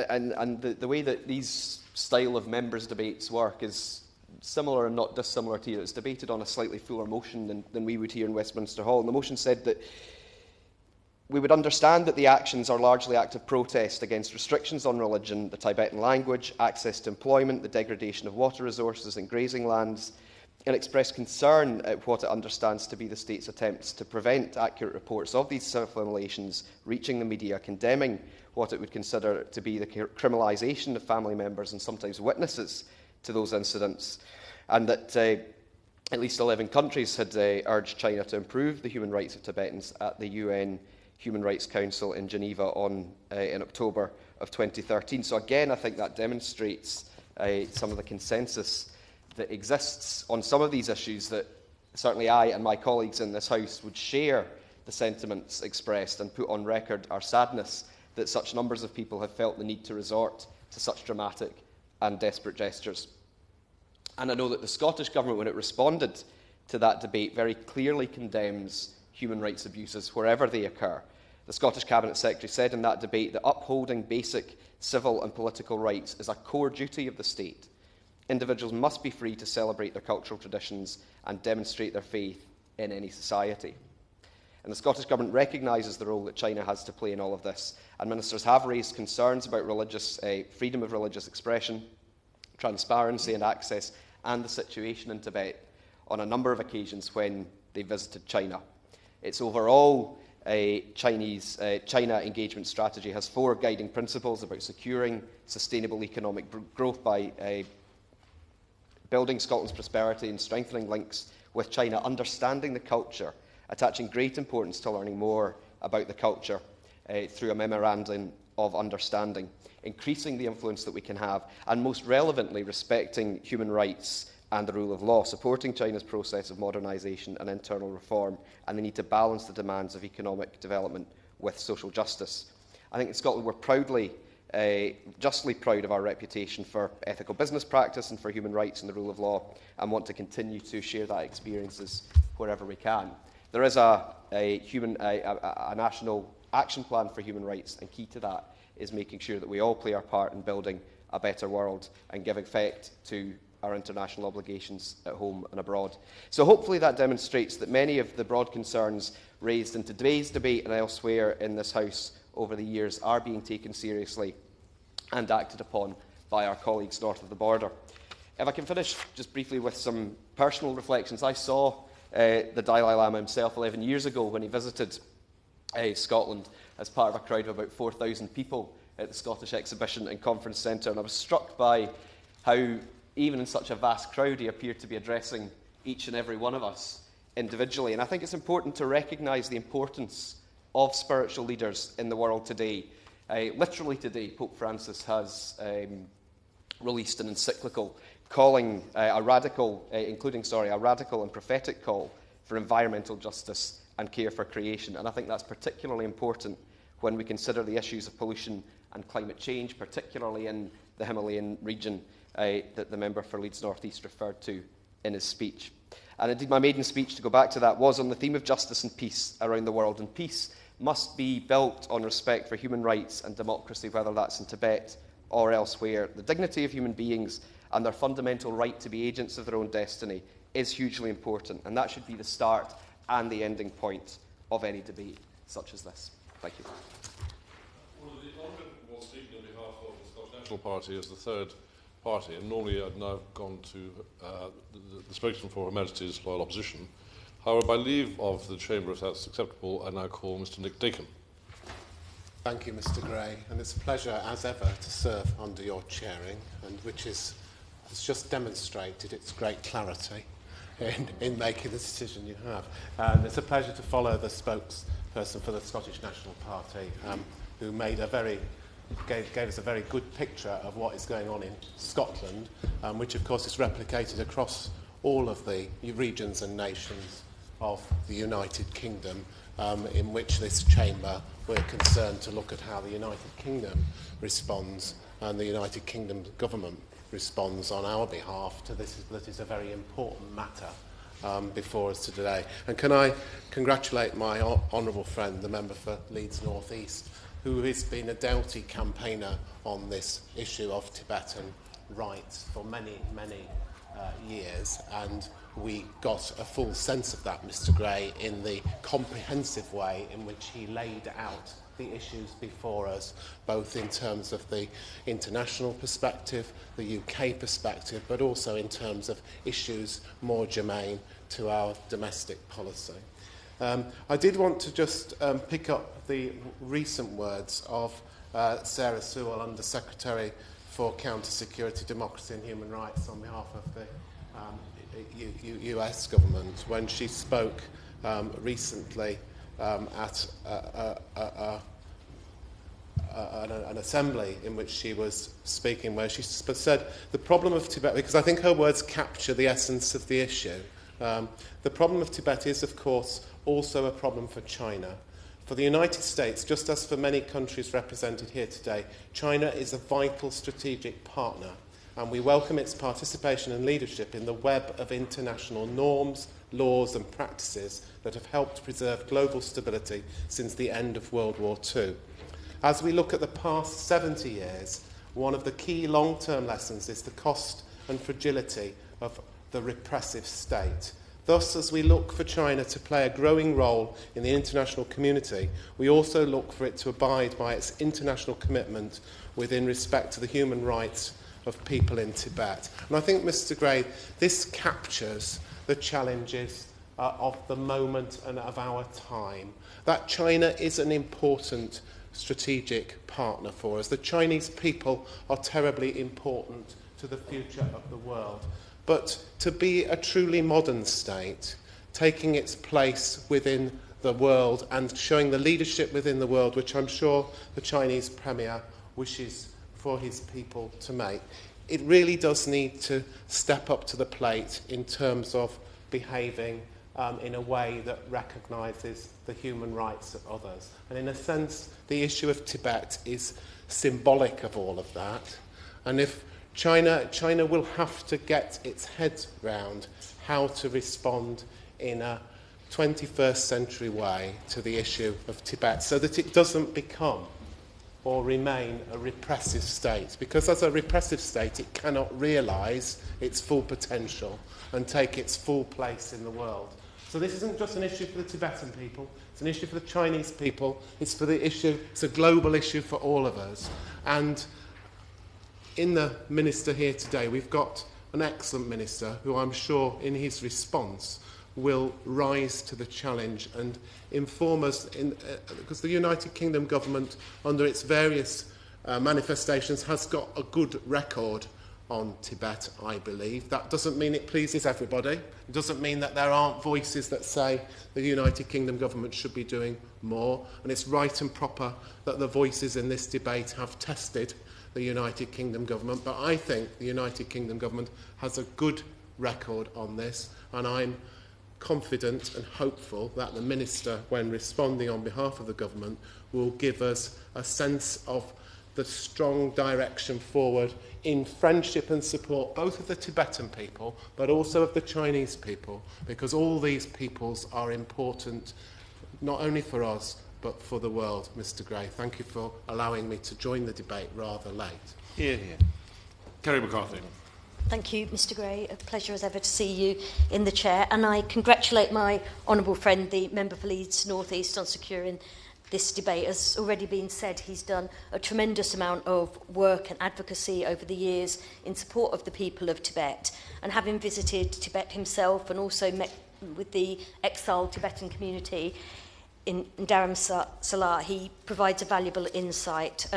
and the way that these style of members' debates work is similar and not dissimilar to here. It's debated on a slightly fuller motion than we would here in Westminster Hall. And the motion said that we would understand that the actions are largely acts of protest against restrictions on religion, the Tibetan language, access to employment, the degradation of water resources and grazing lands, and express concern at what it understands to be the state's attempts to prevent accurate reports of these self-immolations reaching the media, condemning what it would consider to be the criminalisation of family members and sometimes witnesses to those incidents, and that at least 11 countries had urged China to improve the human rights of Tibetans at the UN Human Rights Council in Geneva in October of 2013. So again, I think that demonstrates some of the consensus that exists on some of these issues, that certainly I and my colleagues in this House would share the sentiments expressed and put on record our sadness that such numbers of people have felt the need to resort to such dramatic and desperate gestures. And I know that the Scottish Government, when it responded to that debate, very clearly condemns human rights abuses wherever they occur. The Scottish Cabinet Secretary said in that debate that upholding basic civil and political rights is a core duty of the state. Individuals must be free to celebrate their cultural traditions and demonstrate their faith in any society. And the Scottish Government recognises the role that China has to play in all of this, and ministers have raised concerns about freedom of religious expression, transparency and access, and the situation in Tibet on a number of occasions when they visited China. Its overall China engagement strategy has 4 guiding principles about securing sustainable economic growth by building Scotland's prosperity and strengthening links with China, understanding the culture, attaching great importance to learning more about the culture through a memorandum of understanding, increasing the influence that we can have, and most relevantly, respecting human rights and the rule of law, supporting China's process of modernisation and internal reform, and the need to balance the demands of economic development with social justice. I think in Scotland we're proudly justly proud of our reputation for ethical business practice and for human rights and the rule of law, and want to continue to share that experiences wherever we can. There is a national action plan for human rights, and key to that is making sure that we all play our part in building a better world and give effect to our international obligations at home and abroad. So hopefully that demonstrates that many of the broad concerns raised in today's debate and elsewhere in this House over the years are being taken seriously and acted upon by our colleagues north of the border. If I can finish just briefly with some personal reflections. I saw the Dalai Lama himself 11 years ago when he visited Scotland as part of a crowd of about 4,000 people at the Scottish Exhibition and Conference Centre, and I was struck by how, even in such a vast crowd, he appeared to be addressing each and every one of us individually. And I think it's important to recognise the importance of spiritual leaders in the world today. Literally today, Pope Francis has released an encyclical calling a radical and prophetic call for environmental justice and care for creation. And I think that's particularly important when we consider the issues of pollution and climate change, particularly in the Himalayan region that the member for Leeds North East referred to in his speech. And indeed, my maiden speech, to go back to that, was on the theme of justice and peace around the world. And peace must be built on respect for human rights and democracy, whether that's in Tibet or elsewhere. The dignity of human beings and their fundamental right to be agents of their own destiny is hugely important, and that should be the start and the ending point of any debate such as this. Thank you. Well, the Honourable was speaking on behalf of the Scottish National Party as the third party, and normally I'd now gone to the spokesman for Her Majesty's Loyal Opposition. However, by leave of the Chamber, if that's acceptable, I now call Mr Nick Dakin. Thank you, Mr Gray, and it's a pleasure, as ever, to serve under your chairing, and which has just demonstrated its great clarity in making the decision you have. And it's a pleasure to follow the spokesperson for the Scottish National Party, who made gave us a very good picture of what is going on in Scotland, which of course is replicated across all of the regions and nations of the United Kingdom, in which this chamber we're concerned to look at how the United Kingdom responds and the United Kingdom government responds on our behalf to this. That is a very important matter before us today. And can I congratulate my honourable friend, the member for Leeds North East, who has been a doughty campaigner on this issue of Tibetan rights for many, many years, and we got a full sense of that, Mr Gray, in the comprehensive way in which he laid out the issues before us, both in terms of the international perspective, the UK perspective, but also in terms of issues more germane to our domestic policy. I did want to just pick up the recent words of Sarah Sewell, Under Secretary for Counter-Security, Democracy and Human Rights, on behalf of the US government, when she spoke recently at an assembly in which she was speaking, where she said the problem of Tibet, because I think her words capture the essence of the issue. The problem of Tibet is, of course, also a problem for China. For the United States, just as for many countries represented here today, China is a vital strategic partner, and we welcome its participation and leadership in the web of international norms, laws and practices that have helped preserve global stability since the end of World War II. As we look at the past 70 years, one of the key long-term lessons is the cost and fragility of the repressive state. Thus, as we look for China to play a growing role in the international community, we also look for it to abide by its international commitment within respect to the human rights of people in Tibet. And I think, Mr Gray, this captures the challenges of the moment and of our time. That China is an important strategic partner for us. The Chinese people are terribly important to the future of the world. But to be a truly modern state, taking its place within the world and showing the leadership within the world, which I'm sure the Chinese Premier wishes for his people to make, it really does need to step up to the plate in terms of behaving in a way that recognises the human rights of others. And in a sense, the issue of Tibet is symbolic of all of that. And if China will have to get its head round how to respond in a 21st century way to the issue of Tibet so that it doesn't become or remain a repressive state. Because as a repressive state, it cannot realise its full potential and take its full place in the world. So this isn't just an issue for the Tibetan people, it's an issue for the Chinese people, it's a global issue for all of us. And in the minister here today, we've got an excellent minister who I'm sure in his response will rise to the challenge and inform us, because the United Kingdom government, under its various manifestations, has got a good record on Tibet, I believe. That doesn't mean it pleases everybody. It doesn't mean that there aren't voices that say the United Kingdom government should be doing more, and it's right and proper that the voices in this debate have tested the United Kingdom government, but I think the United Kingdom government has a good record on this, and I'm confident and hopeful that the Minister, when responding on behalf of the government, will give us a sense of the strong direction forward in friendship and support both of the Tibetan people but also of the Chinese people, because all these peoples are important not only for us but for the world. Mr. Gray, thank you for allowing me to join the debate rather late. Hear, hear. Kerry McCarthy. Thank you, Mr. Gray. A pleasure as ever to see you in the chair, and I congratulate my honourable friend, the member for Leeds North East, on securing this debate. As already been said, he's done a tremendous amount of work and advocacy over the years in support of the people of Tibet, and having visited Tibet himself and also met with the exiled Tibetan community in Dharamsala, he provides a valuable insight.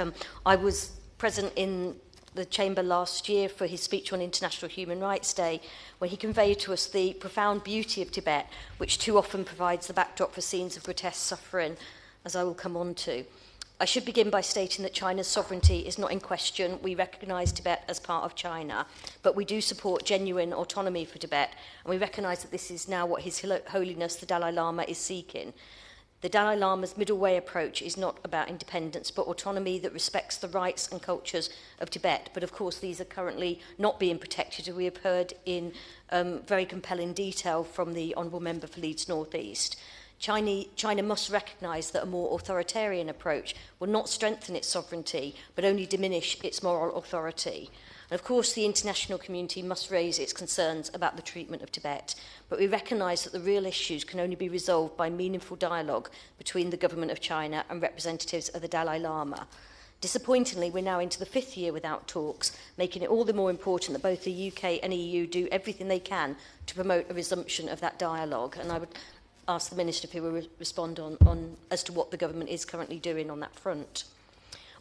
I was present in the Chamber last year for his speech on International Human Rights Day, where he conveyed to us the profound beauty of Tibet, which too often provides the backdrop for scenes of grotesque suffering, as I will come on to. I should begin by stating that China's sovereignty is not in question. We recognise Tibet as part of China, but we do support genuine autonomy for Tibet, and we recognise that this is now what His Holiness the Dalai Lama is seeking. The Dalai Lama's middle way approach is not about independence, but autonomy that respects the rights and cultures of Tibet. But of course, these are currently not being protected, as we have heard in very compelling detail from the Honourable Member for Leeds North East. China must recognise that a more authoritarian approach will not strengthen its sovereignty, but only diminish its moral authority. And of course, the international community must raise its concerns about the treatment of Tibet, but we recognise that the real issues can only be resolved by meaningful dialogue between the government of China and representatives of the Dalai Lama. Disappointingly, we're now into the 5th year without talks, making it all the more important that both the UK and EU do everything they can to promote a resumption of that dialogue. And I would ask the Minister if he will respond on as to what the government is currently doing on that front.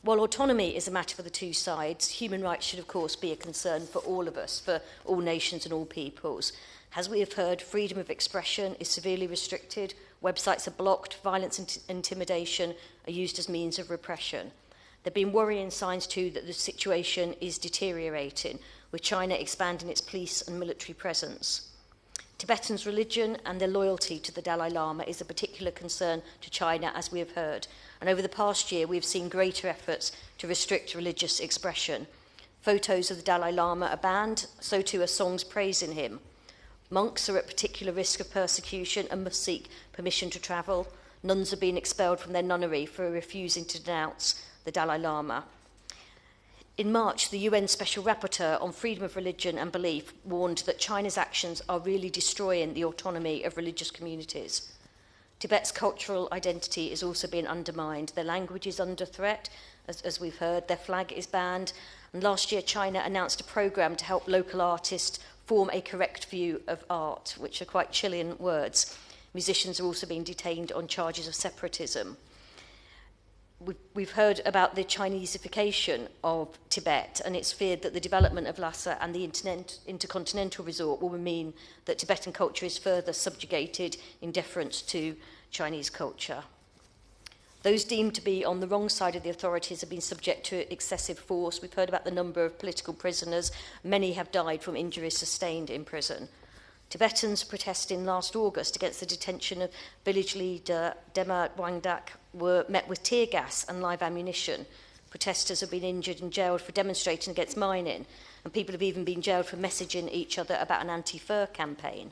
While autonomy is a matter for the two sides, human rights should of course be a concern for all of us, for all nations and all peoples. As we have heard, freedom of expression is severely restricted, websites are blocked, violence and intimidation are used as means of repression. There have been worrying signs too that the situation is deteriorating, with China expanding its police and military presence. Tibetans' religion and their loyalty to the Dalai Lama is a particular concern to China, as we have heard. And over the past year, we have seen greater efforts to restrict religious expression. Photos of the Dalai Lama are banned, so too are songs praising him. Monks are at particular risk of persecution and must seek permission to travel. Nuns are being expelled from their nunnery for refusing to denounce the Dalai Lama. In March, the UN Special Rapporteur on Freedom of Religion and Belief warned that China's actions are really destroying the autonomy of religious communities. Tibet's cultural identity is also being undermined. Their language is under threat, as we've heard. Their flag is banned. And last year, China announced a programme to help local artists form a correct view of art, which are quite chilling words. Musicians are also being detained on charges of separatism. We've heard about the Chineseification of Tibet, and it's feared that the development of Lhasa and the intercontinental resort will mean that Tibetan culture is further subjugated in deference to Chinese culture. Those deemed to be on the wrong side of the authorities have been subject to excessive force. We've heard about the number of political prisoners. Many have died from injuries sustained in prison. Tibetans protesting last August against the detention of village leader Dema Wangdak were met with tear gas and live ammunition. Protesters have been injured and jailed for demonstrating against mining, and people have even been jailed for messaging each other about an anti-fur campaign.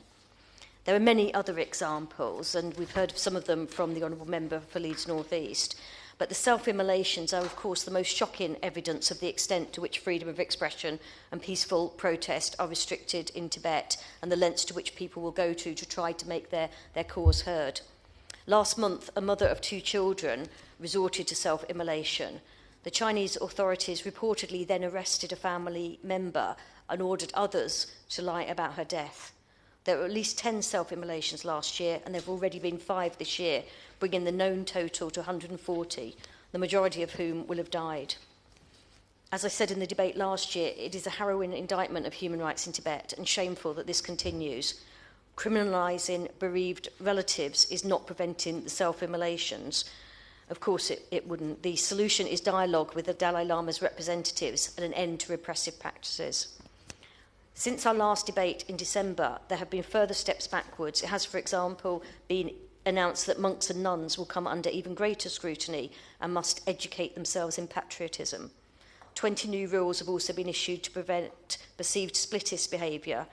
There are many other examples, and we've heard of some of them from the Honourable Member for Leeds North East. But the self-immolations are, of course, the most shocking evidence of the extent to which freedom of expression and peaceful protest are restricted in Tibet, and the lengths to which people will go to try to make their cause heard. Last month, a mother of 2 children resorted to self-immolation. The Chinese authorities reportedly then arrested a family member and ordered others to lie about her death. There were at least 10 self-immolations last year, and there have already been 5 this year, bringing the known total to 140, the majority of whom will have died. As I said in the debate last year, it is a harrowing indictment of human rights in Tibet, and shameful that this continues. Criminalising bereaved relatives is not preventing the self-immolations. Of course it wouldn't. The solution is dialogue with the Dalai Lama's representatives and an end to repressive practices. Since our last debate in December, there have been further steps backwards. It has, for example, been announced that monks and nuns will come under even greater scrutiny and must educate themselves in patriotism. 20 new rules have also been issued to prevent perceived splittist behaviour.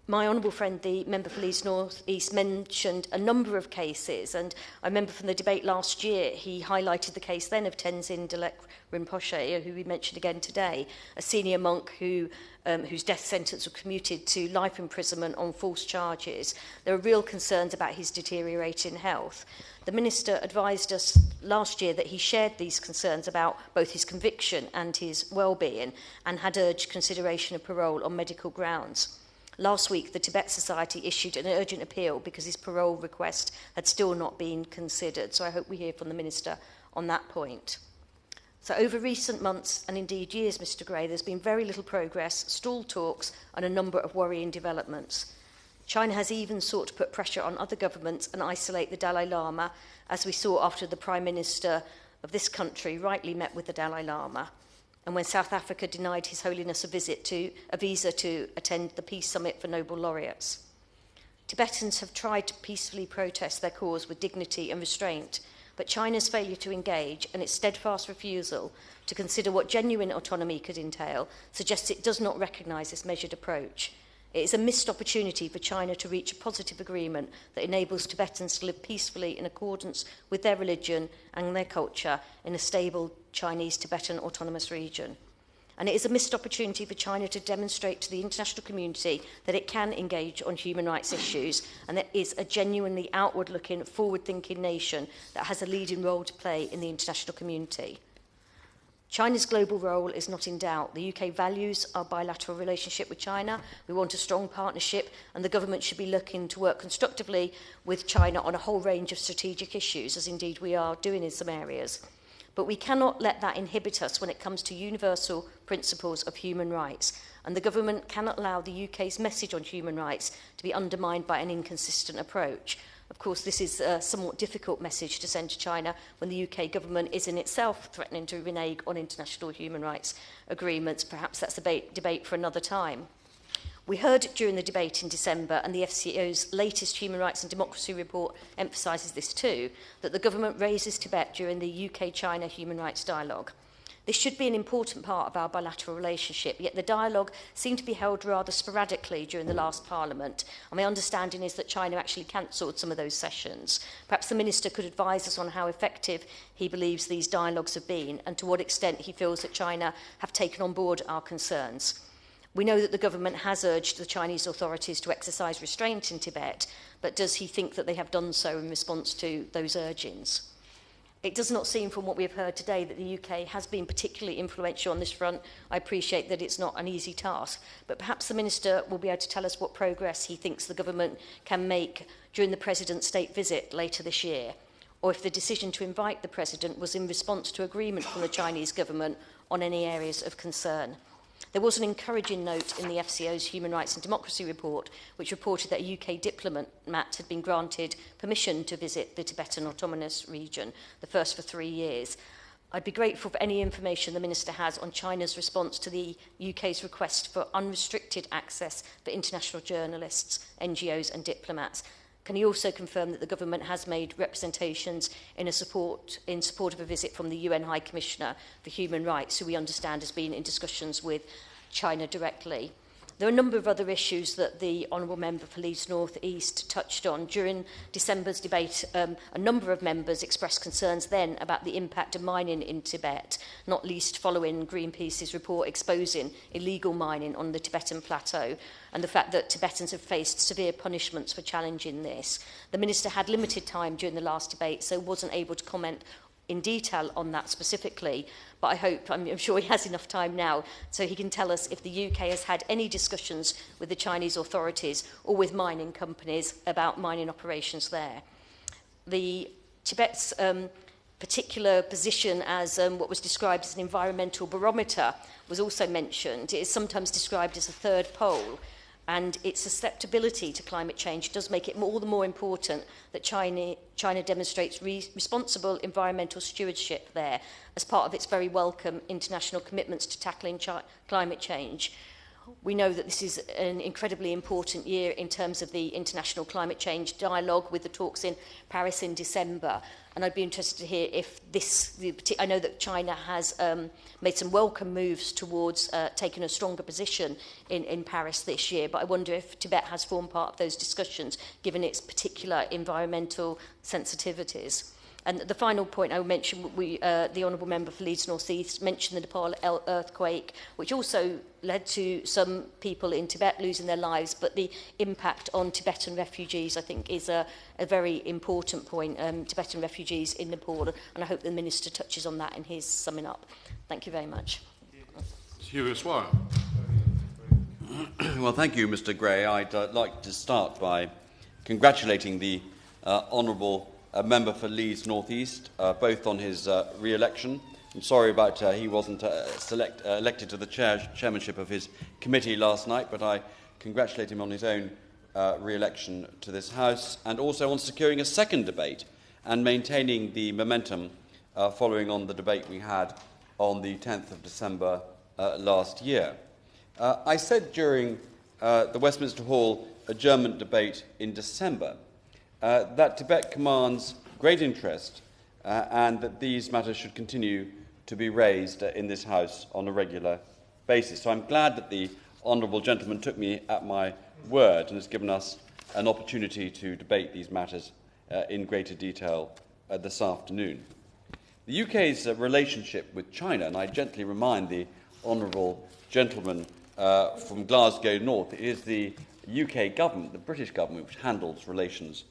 My honourable friend, the member for Leeds North East, mentioned a number of cases, and I remember from the debate last year, he highlighted the case then of Tenzin Delek Rinpoche, who we mentioned again today, a senior monk whose death sentence was commuted to life imprisonment on false charges. There are real concerns about his deteriorating health. The Minister advised us last year that he shared these concerns about both his conviction and his well-being, and had urged consideration of parole on medical grounds. Last week, the Tibet Society issued an urgent appeal because his parole request had still not been considered. So I hope we hear from the Minister on that point. So over recent months, and indeed years, Mr Gray, there's been very little progress, stalled talks, and a number of worrying developments. China has even sought to put pressure on other governments and isolate the Dalai Lama, as we saw after the Prime Minister of this country rightly met with the Dalai Lama, and when South Africa denied His Holiness a visa to attend the Peace Summit for Nobel Laureates. Tibetans have tried to peacefully protest their cause with dignity and restraint, but China's failure to engage and its steadfast refusal to consider what genuine autonomy could entail suggests it does not recognise this measured approach. It is a missed opportunity for China to reach a positive agreement that enables Tibetans to live peacefully in accordance with their religion and their culture in a stable Chinese Tibetan autonomous region. And it is a missed opportunity for China to demonstrate to the international community that it can engage on human rights issues and that it is a genuinely outward-looking, forward-thinking nation that has a leading role to play in the international community. China's global role is not in doubt. The UK values our bilateral relationship with China. We want a strong partnership, and the government should be looking to work constructively with China on a whole range of strategic issues, as indeed we are doing in some areas. But we cannot let that inhibit us when it comes to universal principles of human rights, and the government cannot allow the UK's message on human rights to be undermined by an inconsistent approach. Of course, this is a somewhat difficult message to send to China when the UK government is in itself threatening to renege on international human rights agreements. Perhaps that's a debate for another time. We heard during the debate in December, and the FCO's latest Human Rights and Democracy report emphasises this too, that the government raises Tibet during the UK-China human rights dialogue. This should be an important part of our bilateral relationship, yet the dialogue seemed to be held rather sporadically during the last Parliament, and my understanding is that China actually cancelled some of those sessions. Perhaps the Minister could advise us on how effective he believes these dialogues have been, and to what extent he feels that China have taken on board our concerns. We know that the government has urged the Chinese authorities to exercise restraint in Tibet, but does he think that they have done so in response to those urgings? It does not seem from what we have heard today that the UK has been particularly influential on this front. I appreciate that it's not an easy task, but perhaps the Minister will be able to tell us what progress he thinks the government can make during the President's state visit later this year, or if the decision to invite the President was in response to agreement from the Chinese government on any areas of concern. There was an encouraging note in the FCO's Human Rights and Democracy report, which reported that a UK diplomat had been granted permission to visit the Tibetan Autonomous Region, the first for 3 years. I'd be grateful for any information the Minister has on China's response to the UK's request for unrestricted access for international journalists, NGOs and diplomats. Can he also confirm that the government has made representations in support of a visit from the UN High Commissioner for Human Rights, who we understand has been in discussions with China directly? There are a number of other issues that the Honourable Member for Leeds North East touched on. During December's debate, a number of members expressed concerns then about the impact of mining in Tibet, not least following Greenpeace's report exposing illegal mining on the Tibetan plateau and the fact that Tibetans have faced severe punishments for challenging this. The Minister had limited time during the last debate, so wasn't able to comment in detail on that specifically, but I'm sure he has enough time now so he can tell us if the UK has had any discussions with the Chinese authorities or with mining companies about mining operations there. The Tibet's particular position as what was described as an environmental barometer was also mentioned. It is sometimes described as a third pole, and its susceptibility to climate change does make it all the more important that China demonstrates responsible environmental stewardship there as part of its very welcome international commitments to tackling climate change. We know that this is an incredibly important year in terms of the international climate change dialogue with the talks in Paris in December. And I'd be interested to hear if I know that China has made some welcome moves towards taking a stronger position in Paris this year, but I wonder if Tibet has formed part of those discussions, given its particular environmental sensitivities. And the final point I will mention, the Honourable Member for Leeds North East mentioned the Nepal earthquake, which also led to some people in Tibet losing their lives, but the impact on Tibetan refugees, I think, is a very important point, Tibetan refugees in Nepal, and I hope the Minister touches on that in his summing up. Thank you very much. Hugh Esquire. Well, thank you, Mr Gray. I'd like to start by congratulating the Honourable Member for Leeds North East, both on his re-election. I'm sorry about he wasn't elected to the chairmanship of his committee last night, but I congratulate him on his own re-election to this House, and also on securing a second debate and maintaining the momentum following on the debate we had on the 10th of December last year. I said during the Westminster Hall adjournment debate in December that Tibet commands great interest and that these matters should continue to be raised in this House on a regular basis. So I'm glad that the honourable gentleman took me at my word and has given us an opportunity to debate these matters in greater detail this afternoon. The UK's relationship with China, and I gently remind the honourable gentleman from Glasgow North, it is the UK government, the British government, which handles relations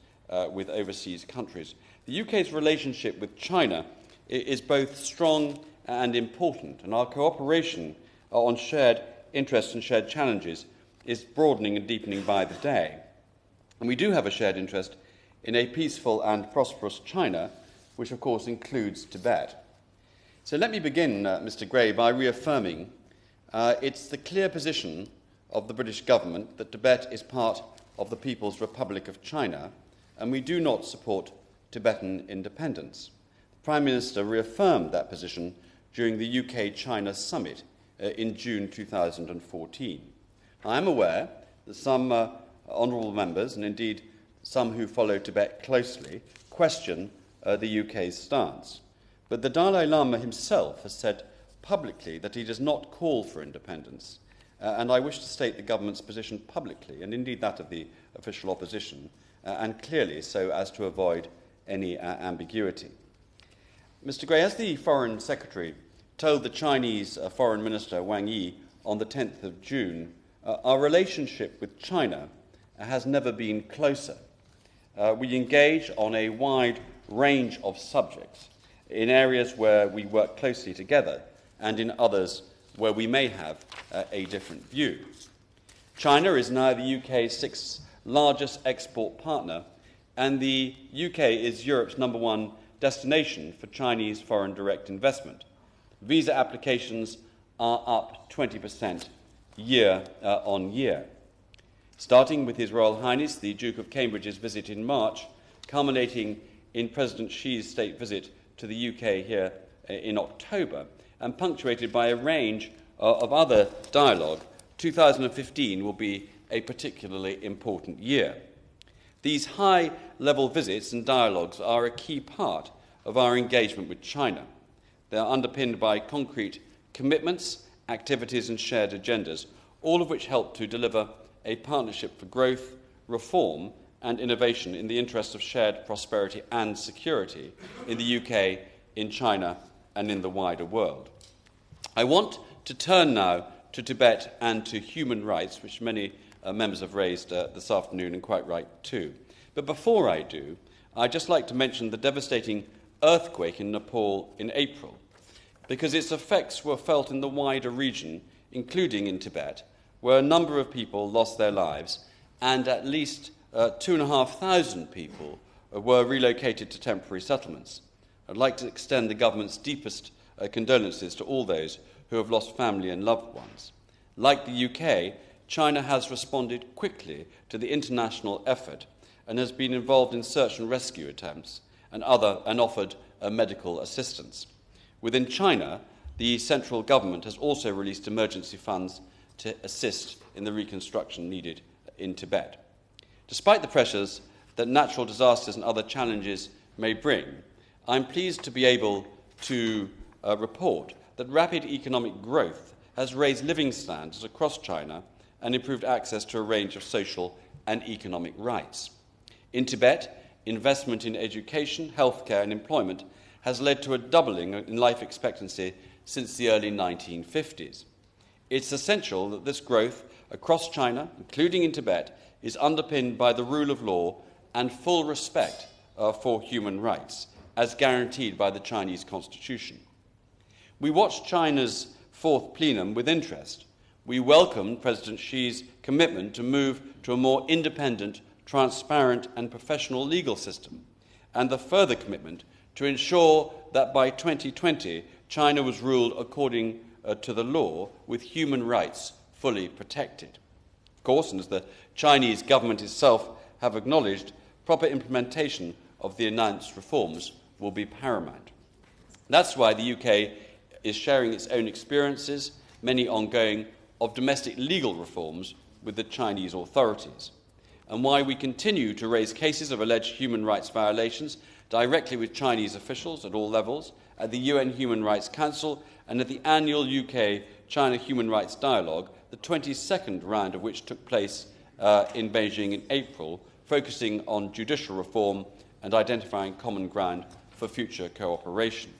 with overseas countries. The UK's relationship with China is both strong and important, and our cooperation on shared interests and shared challenges is broadening and deepening by the day. And we do have a shared interest in a peaceful and prosperous China, which of course includes Tibet. So let me begin, Mr Gray, by reaffirming it's the clear position of the British government that Tibet is part of the People's Republic of China, and we do not support Tibetan independence. The Prime Minister reaffirmed that position during the UK-China summit in June 2014. I am aware that some honourable members, and indeed some who follow Tibet closely, question the UK's stance. But the Dalai Lama himself has said publicly that he does not call for independence, and I wish to state the government's position publicly, and indeed that of the official opposition, and clearly so as to avoid any ambiguity. Mr Gray, as the Foreign Secretary told the Chinese Foreign Minister Wang Yi on the 10th of June, our relationship with China has never been closer. We engage on a wide range of subjects, in areas where we work closely together and in others where we may have a different view. China is now the UK's sixth largest export partner, and the UK is Europe's #1 destination for Chinese foreign direct investment. Visa applications are up 20% year on year. Starting with His Royal Highness the Duke of Cambridge's visit in March, culminating in President Xi's state visit to the UK here in October, and punctuated by a range of other dialogue, 2015 will be a particularly important year. These high-level visits and dialogues are a key part of our engagement with China. They are underpinned by concrete commitments, activities and shared agendas, all of which help to deliver a partnership for growth, reform and innovation in the interest of shared prosperity and security in the UK, in China and in the wider world. I want to turn now to Tibet and to human rights, which many members have raised this afternoon, and quite right too. But before I do, I'd just like to mention the devastating earthquake in Nepal in April, because its effects were felt in the wider region, including in Tibet, where a number of people lost their lives and at least 2,500 people were relocated to temporary settlements. I'd like to extend the government's deepest condolences to all those who have lost family and loved ones. Like the UK, China has responded quickly to the international effort and has been involved in search and rescue attempts and offered medical assistance. Within China, the central government has also released emergency funds to assist in the reconstruction needed in Tibet. Despite the pressures that natural disasters and other challenges may bring, I'm pleased to be able to report that rapid economic growth has raised living standards across China and improved access to a range of social and economic rights. In Tibet, investment in education, healthcare and employment has led to a doubling in life expectancy since the early 1950s. It's essential that this growth across China, including in Tibet, is underpinned by the rule of law and full respect for human rights, as guaranteed by the Chinese constitution. We watched China's fourth plenum with interest. We welcomed President Xi's commitment to move to a more independent, transparent and professional legal system, and the further commitment to ensure that by 2020 China was ruled according to the law, with human rights fully protected. Of course, and as the Chinese government itself have acknowledged, proper implementation of the announced reforms will be paramount. That's why the UK is sharing its own experiences, many ongoing, of domestic legal reforms with the Chinese authorities, and why we continue to raise cases of alleged human rights violations directly with Chinese officials at all levels, at the UN Human Rights Council and at the annual UK-China Human Rights Dialogue, the 22nd round of which took place in Beijing in April, focusing on judicial reform and identifying common ground for future cooperation.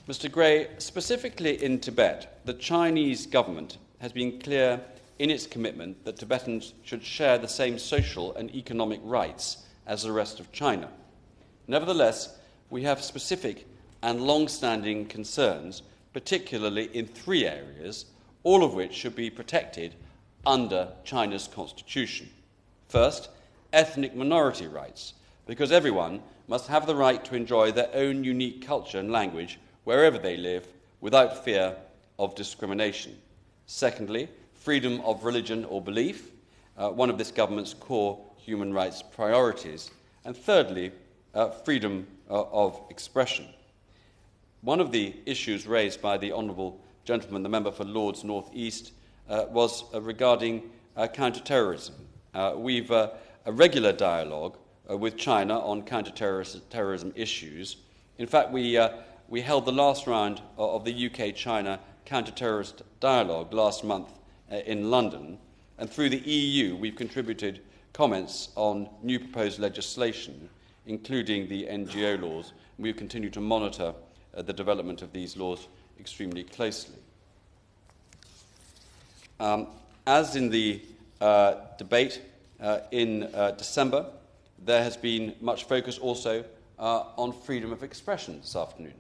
Mr. Gray, specifically in Tibet, the Chinese government has been clear in its commitment that Tibetans should share the same social and economic rights as the rest of China. Nevertheless, we have specific and long-standing concerns, particularly in three areas, all of which should be protected under China's constitution. First, ethnic minority rights, because everyone must have the right to enjoy their own unique culture and language wherever they live, without fear of discrimination. Secondly, freedom of religion or belief, one of this government's core human rights priorities. And thirdly, freedom of expression. One of the issues raised by the Honourable Gentleman, the member for Lords North East, was regarding counter-terrorism. We've a regular dialogue with China on counter-terrorism issues. In fact, we held the last round of the UK-China counter-terrorist dialogue last month in London, and through the EU we've contributed comments on new proposed legislation, including the NGO laws, and we continue to monitor the development of these laws extremely closely. As in the debate in December, there has been much focus also on freedom of expression this afternoon.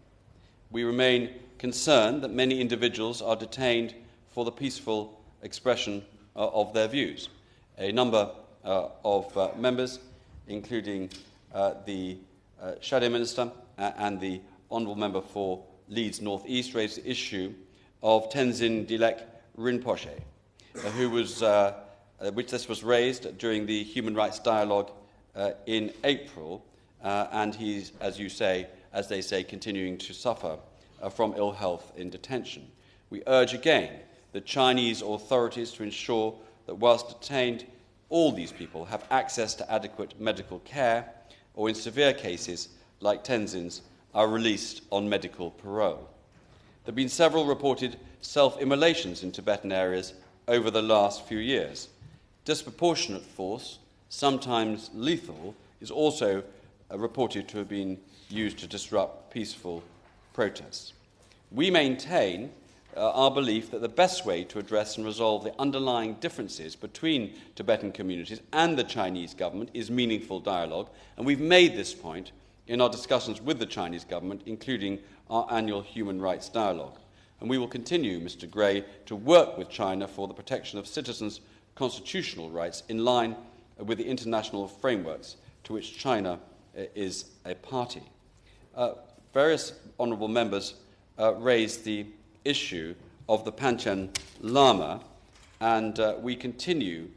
We remain concerned that many individuals are detained for the peaceful expression of their views. A number of members, including the Shadow Minister and the Honourable Member for Leeds North East, raised the issue of Tenzin Dilek Rinpoche, which this was raised during the Human Rights Dialogue in April, and he's, as you say, as they say, continuing to suffer from ill health in detention. We urge again the Chinese authorities to ensure that whilst detained, all these people have access to adequate medical care, or in severe cases, like Tenzin's, are released on medical parole. There have been several reported self-immolations in Tibetan areas over the last few years. Disproportionate force, sometimes lethal, is also reported to have been used to disrupt peaceful protests. We maintain our belief that the best way to address and resolve the underlying differences between Tibetan communities and the Chinese government is meaningful dialogue, and we've made this point in our discussions with the Chinese government, including our annual human rights dialogue. And we will continue, Mr. Gray, to work with China for the protection of citizens' constitutional rights in line with the international frameworks to which China is a party. Various honourable members raised the issue of the Panchen Lama, and we continue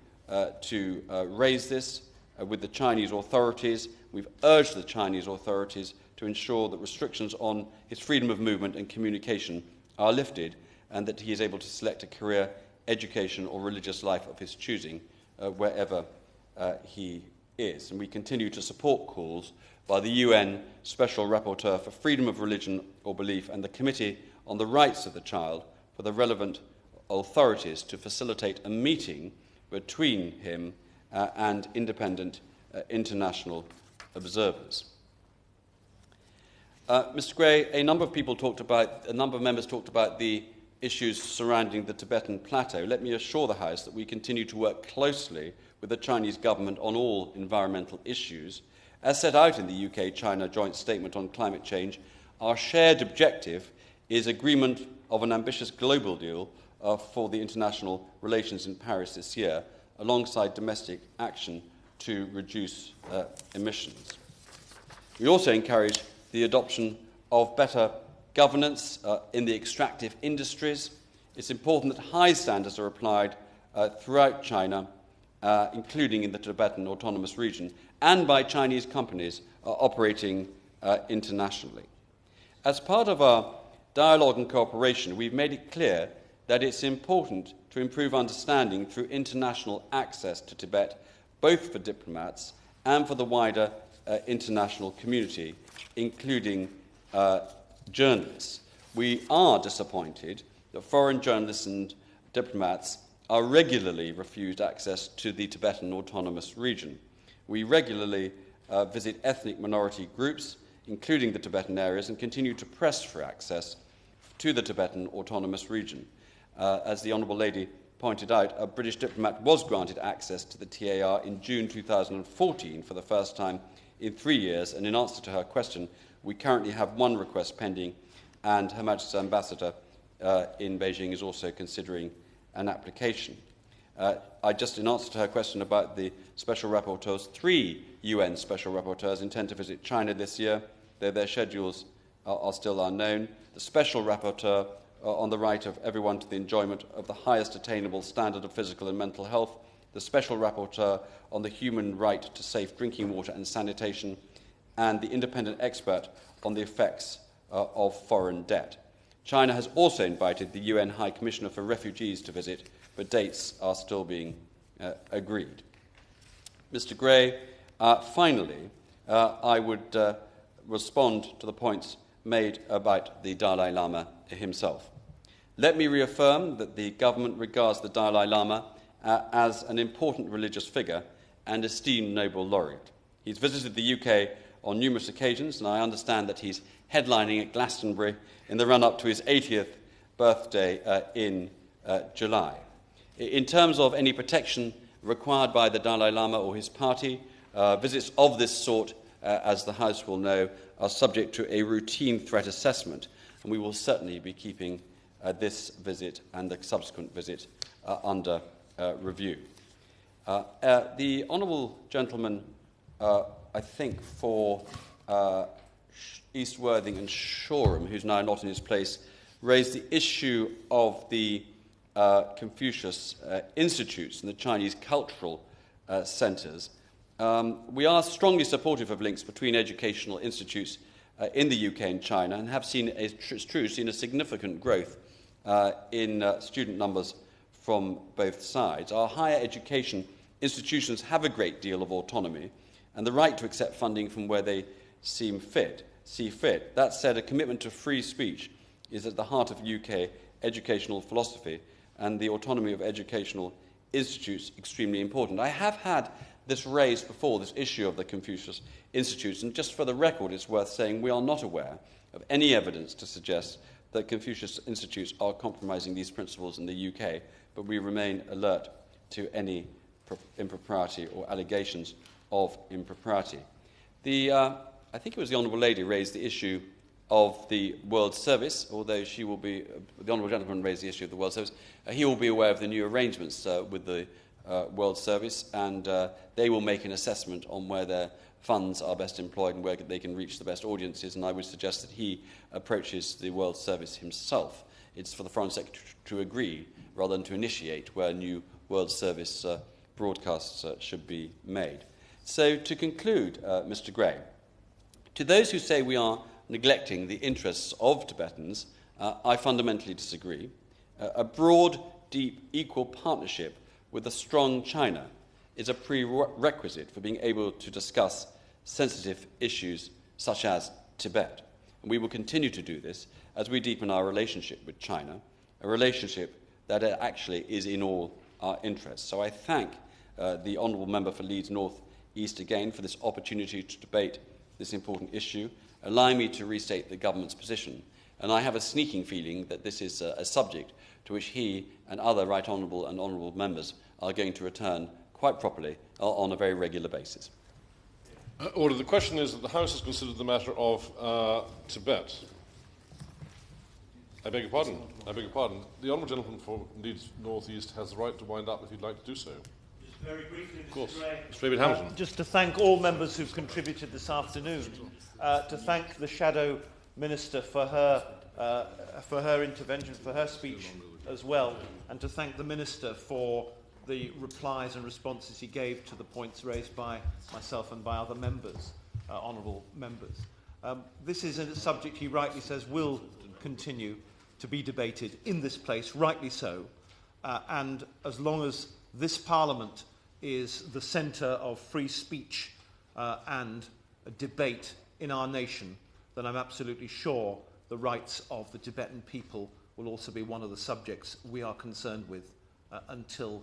to raise this with the Chinese authorities. We've urged the Chinese authorities to ensure that restrictions on his freedom of movement and communication are lifted, and that he is able to select a career, education or religious life of his choosing wherever he is. And we continue to support calls by the UN Special Rapporteur for Freedom of Religion or Belief and the Committee on the Rights of the Child for the relevant authorities to facilitate a meeting between him and independent international observers. Mr. Gray, a number of members talked about the issues surrounding the Tibetan plateau. Let me assure the House that we continue to work closely with the Chinese government on all environmental issues. As set out in the UK-China Joint Statement on Climate Change, our shared objective is agreement of an ambitious global deal for the international relations in Paris this year, alongside domestic action to reduce emissions. We also encourage the adoption of better governance in the extractive industries. It's important that high standards are applied throughout China, including in the Tibetan Autonomous Region, and by Chinese companies operating internationally. As part of our dialogue and cooperation, we've made it clear that it's important to improve understanding through international access to Tibet, both for diplomats and for the wider international community, including journalists. We are disappointed that foreign journalists and diplomats are regularly refused access to the Tibetan Autonomous Region. We regularly visit ethnic minority groups, including the Tibetan areas, and continue to press for access to the Tibetan Autonomous Region. As the Honourable Lady pointed out, a British diplomat was granted access to the TAR in June 2014 for the first time in 3 years, and in answer to her question, we currently have one request pending, and Her Majesty's Ambassador in Beijing is also considering an application. In answer to her question about the Special Rapporteurs, 3 UN Special Rapporteurs intend to visit China this year, though their schedules are still unknown. The Special Rapporteur on the right of everyone to the enjoyment of the highest attainable standard of physical and mental health, the Special Rapporteur on the human right to safe drinking water and sanitation, and the independent expert on the effects of foreign debt. China has also invited the UN High Commissioner for Refugees to visit, but dates are still being agreed. Mr. Gray, finally, I would respond to the points made about the Dalai Lama himself. Let me reaffirm that the government regards the Dalai Lama as an important religious figure and esteemed Nobel laureate. He's visited the UK on numerous occasions, and I understand that he's headlining at Glastonbury in the run-up to his 80th birthday in July. In terms of any protection required by the Dalai Lama or his party, visits of this sort, as the House will know, are subject to a routine threat assessment, and we will certainly be keeping this visit and the subsequent visit under review. The honourable gentleman, I think, for East Worthing and Shoreham, who's now not in his place, raised the issue of the Confucius Institutes and the Chinese cultural centres. We are strongly supportive of links between educational institutes in the UK and China, and have seen, it's true, seen a significant growth in student numbers from both sides. Our higher education institutions have a great deal of autonomy and the right to accept funding from where they see fit. That said, a commitment to free speech is at the heart of UK educational philosophy, and the autonomy of educational institutes extremely important. I have had this raised before, this issue of the Confucius Institutes, and just for the record, it's worth saying we are not aware of any evidence to suggest that Confucius Institutes are compromising these principles in the UK, but we remain alert to any impropriety or allegations of impropriety. I think it was the Honourable Lady raised the issue of the World Service, although she will be, the Honourable Gentleman raised the issue of the World Service. He will be aware of the new arrangements with the World Service, and they will make an assessment on where their funds are best employed and where they can reach the best audiences, and I would suggest that he approaches the World Service himself. It's for the Foreign Secretary to agree rather than to initiate where new World Service broadcasts should be made. So to conclude, Mr. Gray, to those who say we are neglecting the interests of Tibetans, I fundamentally disagree. A broad, deep, equal partnership with a strong China is a prerequisite for being able to discuss sensitive issues such as Tibet. And we will continue to do this as we deepen our relationship with China, a relationship that actually is in all our interests. So I thank the Honourable Member for Leeds North East again for this opportunity to debate this important issue, allowing me to restate the government's position. And I have a sneaking feeling that this is a subject to which he and other right honourable and honourable members are going to return quite properly on a very regular basis. Order. The question is that the House has considered the matter of Tibet. I beg your pardon. I beg your pardon. The Honourable Gentleman for Leeds North East has the right to wind up if he'd like to do so. Just very briefly, Mr. Of course. Gray. Mr. Fabian Hamilton. Just to thank all members who've contributed this afternoon, to thank the Shadow Minister for her intervention, for her speech as well, and to thank the Minister for the replies and responses he gave to the points raised by myself and by other members, honourable members. This is a subject, he rightly says, will continue to be debated in this place, rightly so, and as long as this Parliament is the centre of free speech and a debate in our nation, then I'm absolutely sure the rights of the Tibetan people will also be one of the subjects we are concerned with until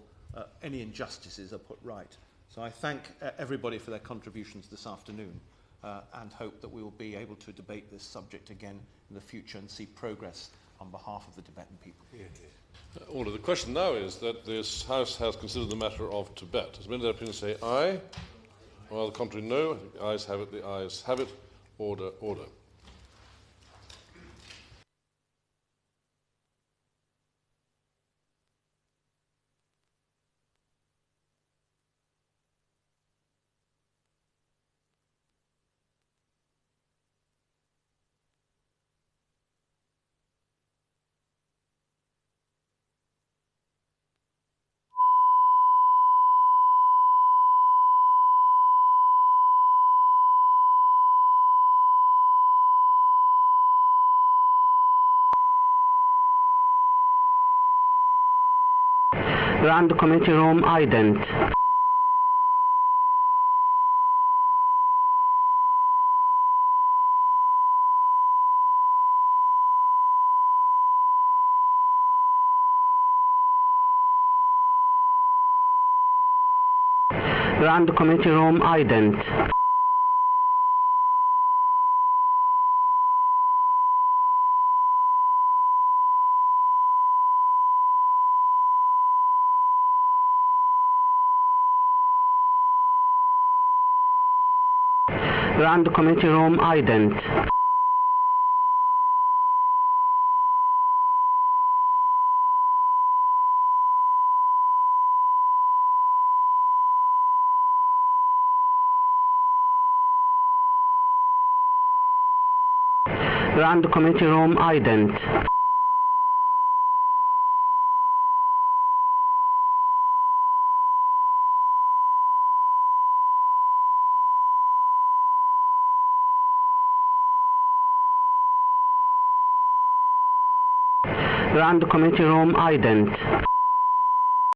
any injustices are put right. So I thank everybody for their contributions this afternoon and hope that we will be able to debate this subject again in the future and see progress on behalf of the Tibetan people. Order. The question now is that this House has considered the matter of Tibet. Has members opinion say aye? Or the contrary, no? The ayes have it. The ayes have it. Order. Order. Grand Committee Room ident. Grand Committee Room ident. Grand Committee Room ident. Grand Committee Room ident. Rand Committee Room ident.